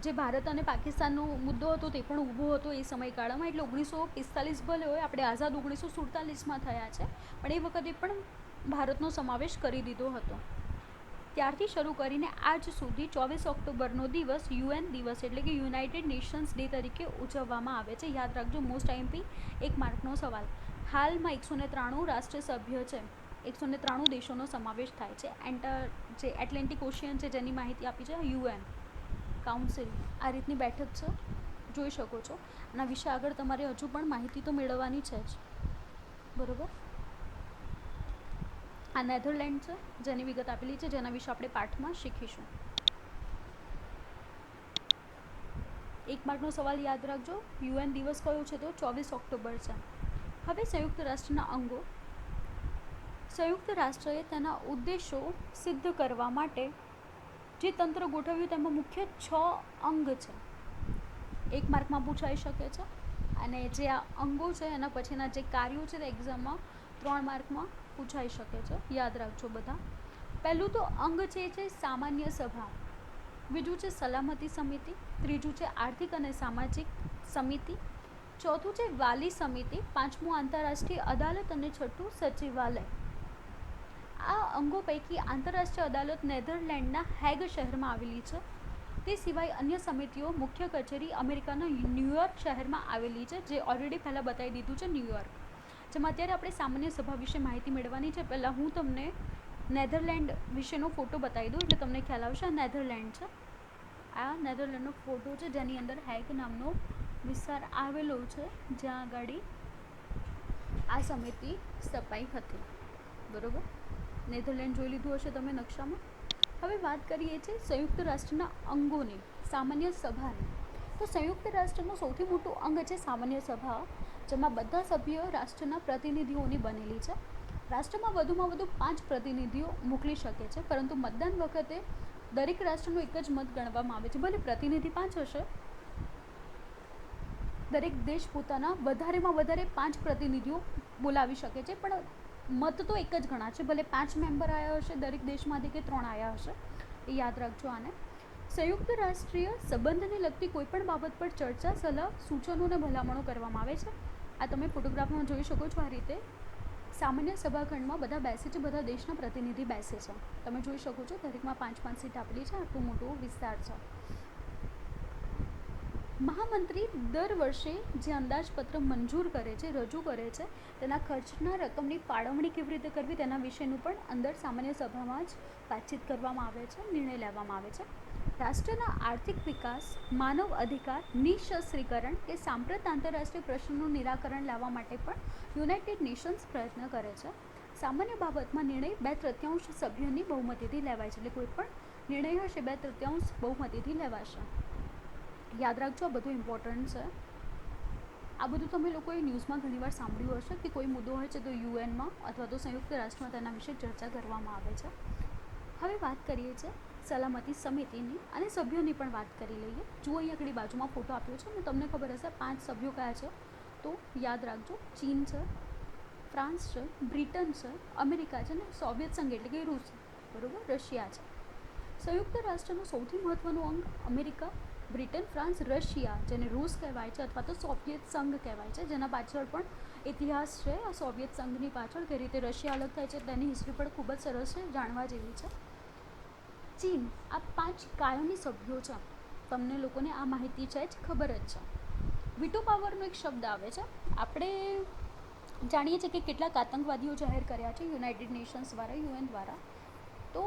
જે ભારત અને પાકિસ્તાનનો મુદ્દો હતો તે પણ ઊભો હતો એ સમયગાળામાં. એટલે 1945 ભલે હોય, આપણે આઝાદ 1947માં થયા છે, પણ એ વખતે પણ ભારતનો સમાવેશ કરી દીધો હતો. ત્યારથી શરૂ કરીને આજ સુધી 24 ઓક્ટોબરનો દિવસ યુએન દિવસ એટલે કે યુનાઇટેડ નેશન્સ ડે તરીકે ઉજવવામાં આવે છે. યાદ રાખજો, મોસ્ટ આઈએમપી 1 માર્કનો સવાલ. હાલમાં 193 રાષ્ટ્ર સભ્ય છે, 193 દેશોનો સમાવેશ થાય છે. જે એટલાન્ટિક ઓશિયન છે જેની માહિતી આપી છે યુએન કાઉન્સિલ, આ રીતની બેઠક છે, જોઈ શકો છો. આના વિશે આગળ તમારે હજુ પણ માહિતી તો મેળવવાની છે જ, બરાબર. આ નેધરલેન્ડ છે જેની વિગત આપેલી છે, જેના વિશે આપણે પાઠમાં શીખીશું. 1 માર્કનો સવાલ યાદ રાખજો. યુએન દિવસ કયો છે તો 24 ઓક્ટોબર છે. હવે સંયુક્ત રાષ્ટ્રના અંગો. સંયુક્ત રાષ્ટ્રએ તેના ઉદ્દેશો સિદ્ધ કરવા માટે જે તંત્ર ગોઠવ્યું તેમાં મુખ્ય 6 અંગ છે. 1 માર્કમાં પૂછાઈ શકે છે. અને જે આ અંગો છે એના પછીના જે કાર્યો છે તે એક્ઝામમાં 3 માર્કમાં પૂછાઈ શકે છે, યાદ રાખજો બધા. પહેલું તો અંગ છે સામાન્ય સભા, બીજું છે સલામતી સમિતિ, ત્રીજું છે આર્થિક અને સામાજિક સમિતિ, ચોથું છે વાલી સમિતિ, પાંચમું આંતરરાષ્ટ્રીય અદાલત અને છઠ્ઠું સચિવાલય. આ અંગો પૈકી આંતરરાષ્ટ્રીય અદાલત નેધરલેન્ડના હેગ શહેરમાં આવેલી છે. તે સિવાય અન્ય સમિતિઓ મુખ્ય કચેરી અમેરિકાના ન્યૂયોર્ક શહેરમાં આવેલી છે, જે ઓલરેડી પહેલાં બતાવી દીધું છે ન્યૂયોર્ક. જેમાં અત્યારે આપણે સામાન્ય સભા વિશે માહિતી મેળવવાની છે. પહેલાં હું તમને નેધરલેન્ડ વિશેનો ફોટો બતાવી દઉં એટલે તમને ખ્યાલ આવશે. આ નેધરલેન્ડ છે, આ નેધરલેન્ડનો ફોટો છે જેની અંદર હેગ નામનો વિસ્તાર આવેલો છે, જ્યાં આગળ આ સમિતિ સ્થપાઈ હતી, બરાબર. નેધરલેન્ડ જોઈ લીધું હશે તમે નકશામાં. હવે વાત કરીએ છીએ સંયુક્ત રાષ્ટ્રના અંગોની, સામાન્ય સભાની. તો સંયુક્ત રાષ્ટ્રનું સૌથી મોટું અંગ છે સામાન્ય સભા, જેમાં બધા સભ્ય રાષ્ટ્રના પ્રતિનિધિઓની બનેલી છે. રાષ્ટ્રમાં વધુમાં વધુ 5 પ્રતિનિધિઓ મોકલી શકે છે, પરંતુ મતદાન વખતે દરેક રાષ્ટ્રનો એક જ મત ગણવામાં આવે છે. ભલે પ્રતિનિધિ 5 હશે, દરેક દેશ પોતાના વધારેમાં વધારે 5 પ્રતિનિધિઓ બોલાવી શકે છે, પણ મત તો એક જ ગણાશે. ભલે 5 મેમ્બર આવ્યા હશે દરેક દેશમાંથી કે 3 આવ્યા હશે, એ યાદ રાખજો આને. સંયુક્ત રાષ્ટ્રીય સંબંધને લગતી કોઈપણ બાબત પર ચર્ચા, સલાહ, સૂચનો અને ભલામણો કરવામાં આવે છે. આ તમે ફોટોગ્રાફમાં જોઈ શકો છો. આ રીતે સામાન્ય સભાખંડમાં બધા બેસે છે, બધા દેશના પ્રતિનિધિ બેસે છે, તમે જોઈ શકો છો. દરેકમાં 5-5 સીટ આપેલી છે. આટલું મોટો વિસ્તાર છે. મહામંત્રી દર વર્ષે જે અંદાજપત્ર મંજૂર કરે છે, રજૂ કરે છે, તેના ખર્ચના રકમની ફાળવણી કેવી રીતે કરવી તેના વિશેનું પણ અંદર સામાન્ય સભામાં જ વાતચીત કરવામાં આવે છે, નિર્ણય લેવામાં આવે છે. રાષ્ટ્રના આર્થિક વિકાસ, માનવ અધિકાર, નિઃશસ્ત્રીકરણ કે સાંપ્રત આંતરરાષ્ટ્રીય પ્રશ્નોનું નિરાકરણ લાવવા માટે પણ યુનાઇટેડ નેશન્સ પ્રયત્ન કરે છે. સામાન્ય બાબતમાં નિર્ણય 2/3 સભ્યોની બહુમતીથી લેવાય છે. એટલે કોઈ પણ નિર્ણય હશે 2/3 બહુમતીથી લેવાશે. યાદ રાખજો, આ બધું ઇમ્પોર્ટન્ટ છે. આ બધું તમે લોકોએ ન્યૂઝમાં ઘણીવાર સાંભળ્યું હશે કે કોઈ મુદ્દો હોય છે તો યુએનમાં અથવા તો સંયુક્ત રાષ્ટ્રમાં તેના વિશે ચર્ચા કરવામાં આવે છે. હવે વાત કરીએ છીએ સલામતી સમિતિની અને સભ્યોની પણ વાત કરી લઈએ. જુઓ અહીં આગળ બાજુમાં ફોટો આપ્યો છે અને તમને ખબર હશે 5 સભ્યો કયા છે, તો યાદ રાખજો. ચીન છે, ફ્રાન્સ છે, બ્રિટન છે, અમેરિકા છે અને સોવિયત સંઘ એટલે કે રૂસ, બરાબર, રશિયા છે. સંયુક્ત રાષ્ટ્રનું સૌથી મહત્ત્વનું અંગ અમેરિકા, બ્રિટન, ફ્રાન્સ, રશિયા, જેને રૂસ કહેવાય છે અથવા તો સોવિયત સંઘ કહેવાય છે, જેના પાછળ પણ ઇતિહાસ છે. આ સોવિયત સંઘની પાછળ કઈ રીતે રશિયા અલગ થાય છે તેની હિસ્ટ્રી પણ ખૂબ જ સરસ છે, જાણવા જેવી છે. ચીન, આ 5 કાયમી સભ્યો છે. તમને લોકોને આ માહિતી છે જ, ખબર જ છે. વીટો પાવરનો એક શબ્દ આવે છે. આપણે જાણીએ છીએ કે કેટલાક આતંકવાદીઓ જાહેર કર્યા છે યુનાઇટેડ નેશન્સ દ્વારા, યુએન દ્વારા. તો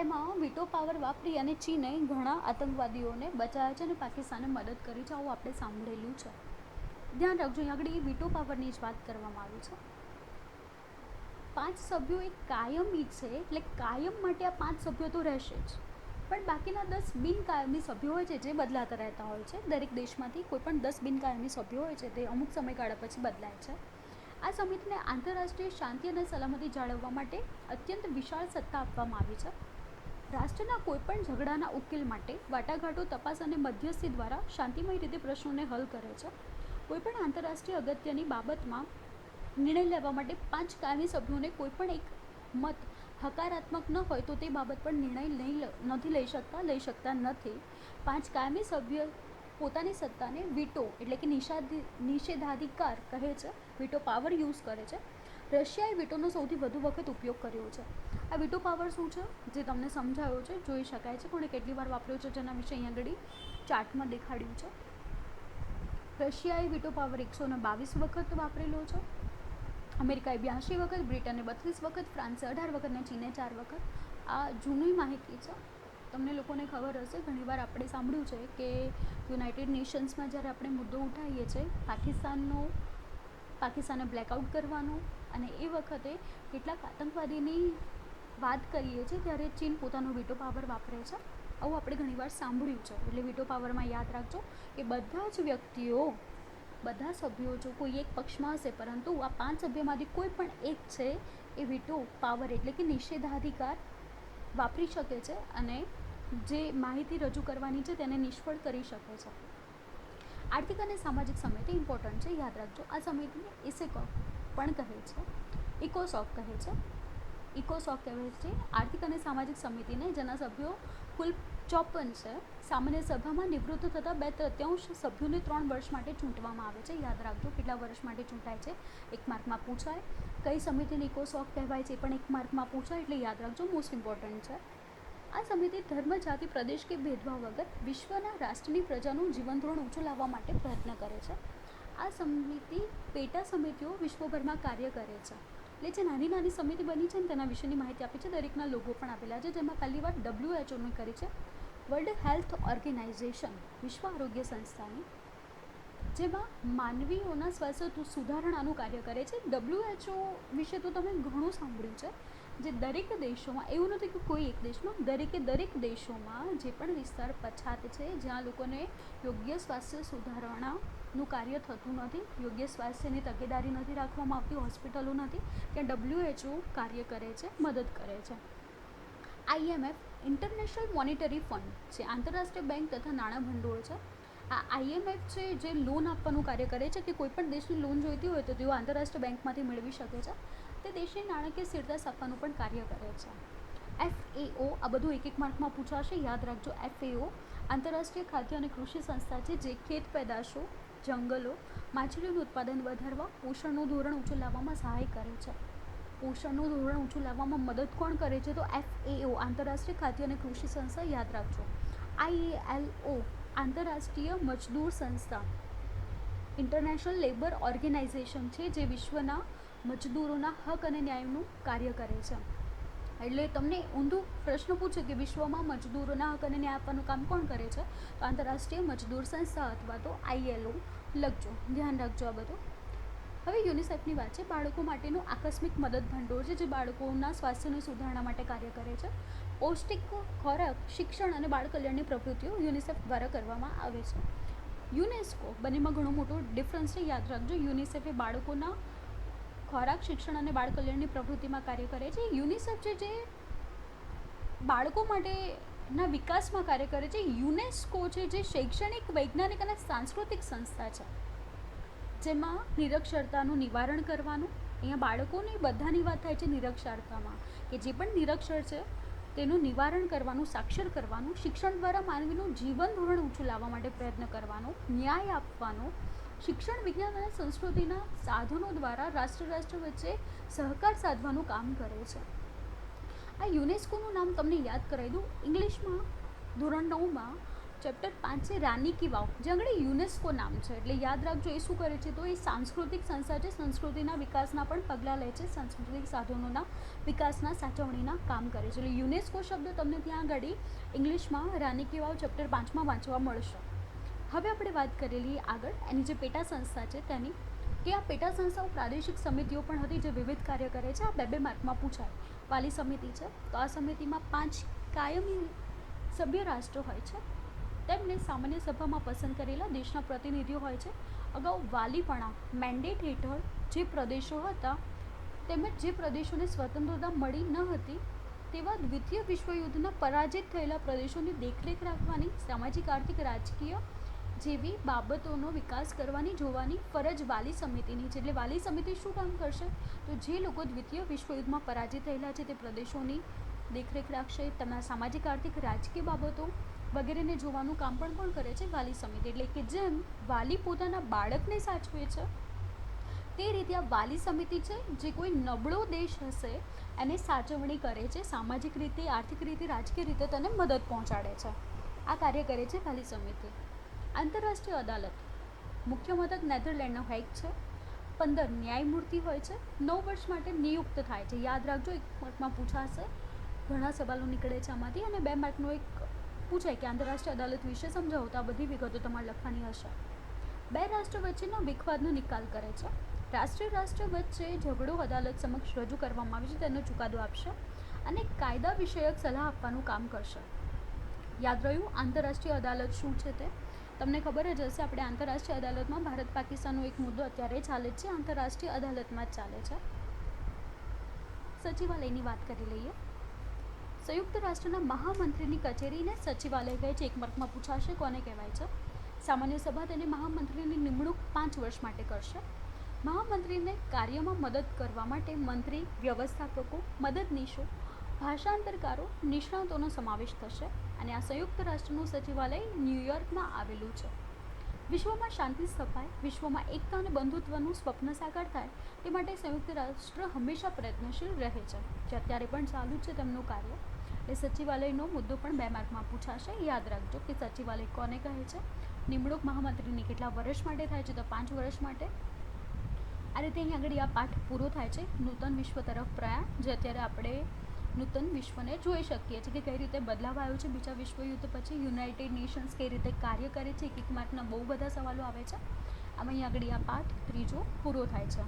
એમાં વીટો પાવર વાપરી અને ચીને ઘણા આતંકવાદીઓને બચાવ્યા છે અને પાકિસ્તાને મદદ કરી છે, આવું આપણે સાંભળેલું છે. ધ્યાન રાખજો, અહીં આગળ વીટો પાવરની જ વાત કરવામાં આવી છે. 5 સભ્યો એક કાયમી છે, એટલે કાયમ માટે આ 5 સભ્યો તો રહેશે જ, પણ બાકીના 10 બિનકાયમી સભ્યો હોય છે જે બદલાતા રહેતા હોય છે. દરેક દેશમાંથી કોઈ પણ 10 બિનકાયમી સભ્યો હોય છે, તે અમુક સમયગાળા પછી બદલાય છે. આ સમિતિને આંતરરાષ્ટ્રીય શાંતિ અને સલામતી જાળવવા માટે અત્યંત વિશાળ સત્તા આપવામાં આવી છે. રાષ્ટ્રના કોઈપણ ઝઘડાના ઉકેલ માટે વાટાઘાટો, તપાસ અને મધ્યસ્થી દ્વારા શાંતિમય રીતે પ્રશ્નોને હલ કરે છે. કોઈપણ આંતરરાષ્ટ્રીય અગત્યની બાબતમાં નિર્ણય લેવા માટે 5 કાયમી સભ્યોને કોઈપણ એક મત હકારાત્મક ન હોય તો તે બાબત પર નિર્ણય લઈ શકતા નથી. 5 કાયમી સભ્ય પોતાની સત્તાને વીટો એટલે કે નિષેધાધિકાર કહે છે, વીટો પાવર યુઝ કરે છે. રશિયાએ વીટોનો સૌથી વધુ વખત ઉપયોગ કર્યો છે. આ વીટો પાવર શું છે જે તમને સમજાયો છે, જોઈ શકાય છે કોણે કેટલી વાર વાપર્યો છે, જેના વિશે અહીં આગળ ચાર્ટમાં દેખાડ્યું છે. રશિયાએ વીટો પાવર 122 વખત વાપરેલો છે, અમેરિકાએ 82 વખત, બ્રિટને 32 વખત, ફ્રાન્સે 18 વખત અને ચીને 4 વખત. આ જૂની માહિતી છે, તમને લોકોને ખબર હશે. ઘણીવાર આપણે સાંભળ્યું છે કે યુનાઇટેડ નેશન્સમાં જ્યારે આપણે મુદ્દો ઉઠાવીએ છીએ પાકિસ્તાને બ્લેકઆઉટ કરવાનો અને એ વખતે કેટલાક આતંકવાદીની વાત કરીએ છીએ ત્યારે ચીન પોતાનો વીટો પાવર વાપરે છે. આવું આપણે ઘણીવાર સાંભળ્યું છે. એટલે વીટો પાવરમાં યાદ રાખજો કે બધા જ વ્યક્તિઓ, બધા સભ્યો જો કોઈ એક પક્ષમાં હશે, પરંતુ આ 5 સભ્યમાંથી કોઈ પણ એક છે એ વીટો પાવર એટલે કે નિષેધાધિકાર વાપરી શકે છે અને જે માહિતી રજૂ કરવાની છે તેને નિષ્ફળ કરી શકે છે. આર્થિક અને સામાજિક સમિતિ ઇમ્પોર્ટન્ટ છે, યાદ રાખજો. આ સમિતિને ઇસેકોક પણ કહે છે, ઇકોસોક કહે છે. ઇકોસોક કહેવાય છે આર્થિક અને સામાજિક સમિતિને, જેના સભ્યો કુલ 54 છે. સામાન્ય સભામાં નિવૃત્ત થતા 2/3 સભ્યોને 3 વર્ષ માટે ચૂંટવામાં આવે છે. યાદ રાખજો કેટલા વર્ષ માટે ચૂંટાય છે, 1 માર્કમાં પૂછાય. કઈ સમિતિને ઇકોસોક કહેવાય છે પણ 1 માર્કમાં પૂછાય, એટલે યાદ રાખજો, મોસ્ટ ઇમ્પોર્ટન્ટ છે. આ સમિતિ ધર્મ, જાતિ, પ્રદેશ કે ભેદભાવ વગર વિશ્વના રાષ્ટ્રની પ્રજાનું જીવન ધોરણ ઊંચું લાવવા માટે પ્રયત્ન કરે છે. આ સમિતિ પેટા સમિતિઓ વિશ્વભરમાં કાર્ય કરે છે. એટલે જે નાની નાની સમિતિ બની છે ને તેના વિશેની માહિતી આપી છે. દરેકના લોગો પણ આપેલા છે, જેમાં પહેલી વાર WHOની કરી છે, વર્લ્ડ હેલ્થ ઓર્ગેનાઇઝેશન, વિશ્વ આરોગ્ય સંસ્થાની, જેમાં માનવીઓના સ્વાસ્થ્ય સુધારણાનું કાર્ય કરે છે. WHO વિશે તો તમે ઘણું સાંભળ્યું છે. જે દરેક દેશોમાં, એવું નથી કે કોઈ એક દેશમાં, દરેક દેશોમાં જે પણ વિસ્તાર પછાત છે, જ્યાં લોકોને યોગ્ય સ્વાસ્થ્ય સુધારણાનું કાર્ય થતું નથી, યોગ્ય સ્વાસ્થ્યની તકેદારી નથી રાખવામાં આવતી, હોસ્પિટલો નથી, ત્યાં WHO કાર્ય કરે છે, મદદ કરે છે. IMF ઇન્ટરનેશનલ મોનિટરી ફંડ છે, આંતરરાષ્ટ્રીય બેંક તથા નાણાં ભંડોળ છે. આ IMF છે જે લોન આપવાનું કાર્ય કરે છે, કે કોઈ પણ દેશની લોન જોઈતી હોય તો તેઓ આંતરરાષ્ટ્રીય બેંકમાંથી મેળવી શકે છે. તે દેશની નાણાકીય સ્થિરતા સ્થાપવાનું પણ કાર્ય કરે છે. FAO, આ બધું 1 માર્કમાં પૂછાશે, યાદ રાખજો. FAO આંતરરાષ્ટ્રીય ખાદ્ય અને કૃષિ સંસ્થા છે જે ખેત પેદાશો, જંગલો, માછલીનું ઉત્પાદન વધારવા, પોષણનું ધોરણ ઊંચું લાવવામાં સહાય કરે છે. પોષણનું ધોરણ ઊંચું લાવવામાં મદદ કોણ કરે છે? તો FAO, આંતરરાષ્ટ્રીય ખાદ્ય અને કૃષિ સંસ્થા, યાદ રાખજો. ILO આંતરરાષ્ટ્રીય મજદૂર સંસ્થા, ઇન્ટરનેશનલ લેબર ઓર્ગેનાઇઝેશન છે જે વિશ્વના મજદૂરોના હક અને ન્યાયનું કાર્ય કરે છે. એટલે તમને ઊંધું પ્રશ્ન પૂછે કે વિશ્વમાં મજદૂરોના હક અને ન્યાય આપવાનું કામ કોણ કરે છે, તો આંતરરાષ્ટ્રીય મજદૂર સંસ્થા અથવા તો ILO લખજો, ધ્યાન રાખજો આ બધું. હવે યુનિસેફની વાત છે. બાળકો માટેનું આકસ્મિક મદદ ભંડોળ છે જે બાળકોના સ્વાસ્થ્યની સુધારણા માટે કાર્ય કરે છે. પૌષ્ટિક ખોરાક, શિક્ષણ અને બાળ કલ્યાણની પ્રવૃત્તિઓ યુનિસેફ દ્વારા કરવામાં આવે છે. યુનેસ્કો, બંનેમાં ઘણો મોટો ડિફરન્સ છે, યાદ રાખજો. યુનિસેફ એ બાળકોના ખોરાક, શિક્ષણ અને બાળ કલ્યાણની પ્રવૃત્તિમાં કાર્ય કરે છે. યુનિસેફ છે જે બાળકો માટેના વિકાસમાં કાર્ય કરે છે. યુનેસ્કો છે જે શૈક્ષણિક, વૈજ્ઞાનિક અને સાંસ્કૃતિક સંસ્થા છે, જેમાં નિરક્ષરતાનું નિવારણ કરવાનું, અહીંયા બાળકોની બધાની વાત થાય છે નિરક્ષરતામાં, કે જે પણ નિરક્ષર છે તેનું નિવારણ કરવાનું, સાક્ષર કરવાનું, શિક્ષણ દ્વારા માનવીનું જીવન ધોરણ ઊંચું લાવવા માટે પ્રયત્ન કરવાનો, ન્યાય આપવાનો, શિક્ષણ, વિજ્ઞાન અને સંસ્કૃતિના સાધનો દ્વારા રાષ્ટ્ર વચ્ચે સહકાર સાધવાનું કામ કરે છે. આ યુનેસ્કોનું નામ તમને યાદ કરાવી દઉં. ઇંગ્લિશમાં ધોરણ 9માં ચેપ્ટર 5 છે રાની કી વાવ, જે આગળ યુનેસ્કો નામ છે, એટલે યાદ રાખજો. એ શું કરે છે? તો એ સાંસ્કૃતિક સંસ્થા છે, સંસ્કૃતિના વિકાસના પણ પગલાં લે છે, સાંસ્કૃતિક સાધનોના વિકાસના સાચવણીના કામ કરે છે. એટલે યુનેસ્કો શબ્દ તમને ત્યાં આગળ ઇંગ્લિશમાં રાની કી વાવ ચેપ્ટર 5માં વાંચવા મળશે. હવે આપણે વાત કરેલી આગળ એની જે પેટા સંસ્થા છે તેની, કે આ પેટા સંસ્થાઓ પ્રાદેશિક સમિતિઓ પણ હતી જે વિવિધ કાર્ય કરે છે. આ 2 માર્કમાં પૂછાય. વાલી સમિતિ છે, તો આ સમિતિમાં 5 કાયમી સભ્ય રાષ્ટ્ર હોય છે. તેમને સામાન્ય સભામાં પસંદ કરેલા દેશના પ્રતિનિધિઓ હોય છે. અગાઉ વાલીપણા મેન્ડેટ હેઠળ જે પ્રદેશો હતા તેમજ જે પ્રદેશોને સ્વતંત્રતા મળી ન હતી તેવા દ્વિતીય વિશ્વયુદ્ધના પરાજિત થયેલા પ્રદેશોની દેખરેખ રાખવાની, સામાજિક, આર્થિક, રાજકીય જેવી બાબતોનો વિકાસ કરવાની જોવાની ફરજ વાલી સમિતિની છે. એટલે વાલી સમિતિ શું કામ કરશે? તો જે લોકો દ્વિતીય વિશ્વયુદ્ધમાં પરાજિત થયેલા છે તે પ્રદેશોની દેખરેખ રાખશે. તેમના સામાજિક, આર્થિક, રાજકીય બાબતો વગેરેને જોવાનું કામ પણ કરે છે વાલી સમિતિ. એટલે કે જેમ વાલી પોતાના બાળકને સાચવે છે તે રીતે આ વાલી સમિતિ છે જે કોઈ નબળો દેશ હશે એને સાચવણી કરે છે, સામાજિક રીતે, આર્થિક રીતે, રાજકીય રીતે તેને મદદ પહોંચાડે છે. આ કાર્ય કરે છે વાલી સમિતિ. આંતરરાષ્ટ્રીય અદાલત મુખ્ય મથક નેધરલેન્ડનો હેગ છે. 15 ન્યાયમૂર્તિ હોય છે. 9 વર્ષ માટે નિયુક્ત થાય છે. યાદ રાખજો, 1 માર્કમાં પૂછાશે, ઘણા સવાલો નીકળે છે આમાંથી, અને 2 માર્કનો એક પૂછાય કે આંતરરાષ્ટ્રીય અદાલત વિશે સમજાવો, તો આ બધી વિગતો તમારે લખવાની હશે. 2 રાષ્ટ્ર વચ્ચેના વિખવાદનો નિકાલ કરે છે. રાષ્ટ્ર વચ્ચે ઝઘડો અદાલત સમક્ષ રજૂ કરવામાં આવે છે, તેનો ચુકાદો આપશે અને કાયદા વિષયક સલાહ આપવાનું કામ કરશે. યાદ રહ્યું આંતરરાષ્ટ્રીય અદાલત શું છે તે તમને ખબર જ હશે. આપણે આંતરરાષ્ટ્રીય અદાલતમાં ભારત પાકિસ્તાનનો એક મુદ્દો અત્યારે ચાલે છે, આંતરરાષ્ટ્રીય અદાલતમાં જ ચાલે છે. સચિવાલયની વાત કરી લઈએ. સંયુક્ત રાષ્ટ્રના મહામંત્રીની કચેરીને સચિવાલય કહે છે. 1 માર્કમાં પૂછાશે કોને કહેવાય છે. સામાન્ય સભા તેને મહામંત્રીની નિમણૂક 5 વર્ષ માટે કરશે. મહામંત્રીને કાર્યમાં મદદ કરવા માટે મંત્રી, વ્યવસ્થાપકો, મદદનીશો, ભાષાંતરકારો, નિષ્ણાતોનો સમાવેશ થશે. અને આ સંયુક્ત રાષ્ટ્રનું સચિવાલય ન્યૂયોર્કમાં આવેલું છે. વિશ્વમાં શાંતિ સ્થપાય, વિશ્વમાં એકતા અને બંધુત્વનું સ્વપ્ન સાકાર થાય તે માટે સંયુક્ત રાષ્ટ્ર હંમેશા પ્રયત્નશીલ રહે છે, જે અત્યારે પણ ચાલુ છે તેમનું કાર્ય. એ સચિવાલયનો મુદ્દો પણ 2 માર્કમાં પૂછાશે. યાદ રાખજો કે સચિવાલય કોને કહે છે. નિમણૂક મહામંત્રીની કેટલા વર્ષ માટે થાય છે? તો 5 વર્ષ માટે. આ રીતે અહીં આગળ આ પાઠ પૂરો થાય છે. નૂતન વિશ્વ તરફ પ્રયાણ, જે અત્યારે આપણે નૂતન વિશ્વને જોઈ શકીએ છીએ કે કઈ રીતે બદલાવ આવ્યો છે બીજા વિશ્વયુદ્ધ પછી. યુનાઇટેડ નેશન્સ કઈ રીતે કાર્ય કરે છે. 1 માર્કના બહુ બધા સવાલો આવે છે. આમાં અહીં આગળ આ પાઠ ત્રીજો પૂરો થાય છે.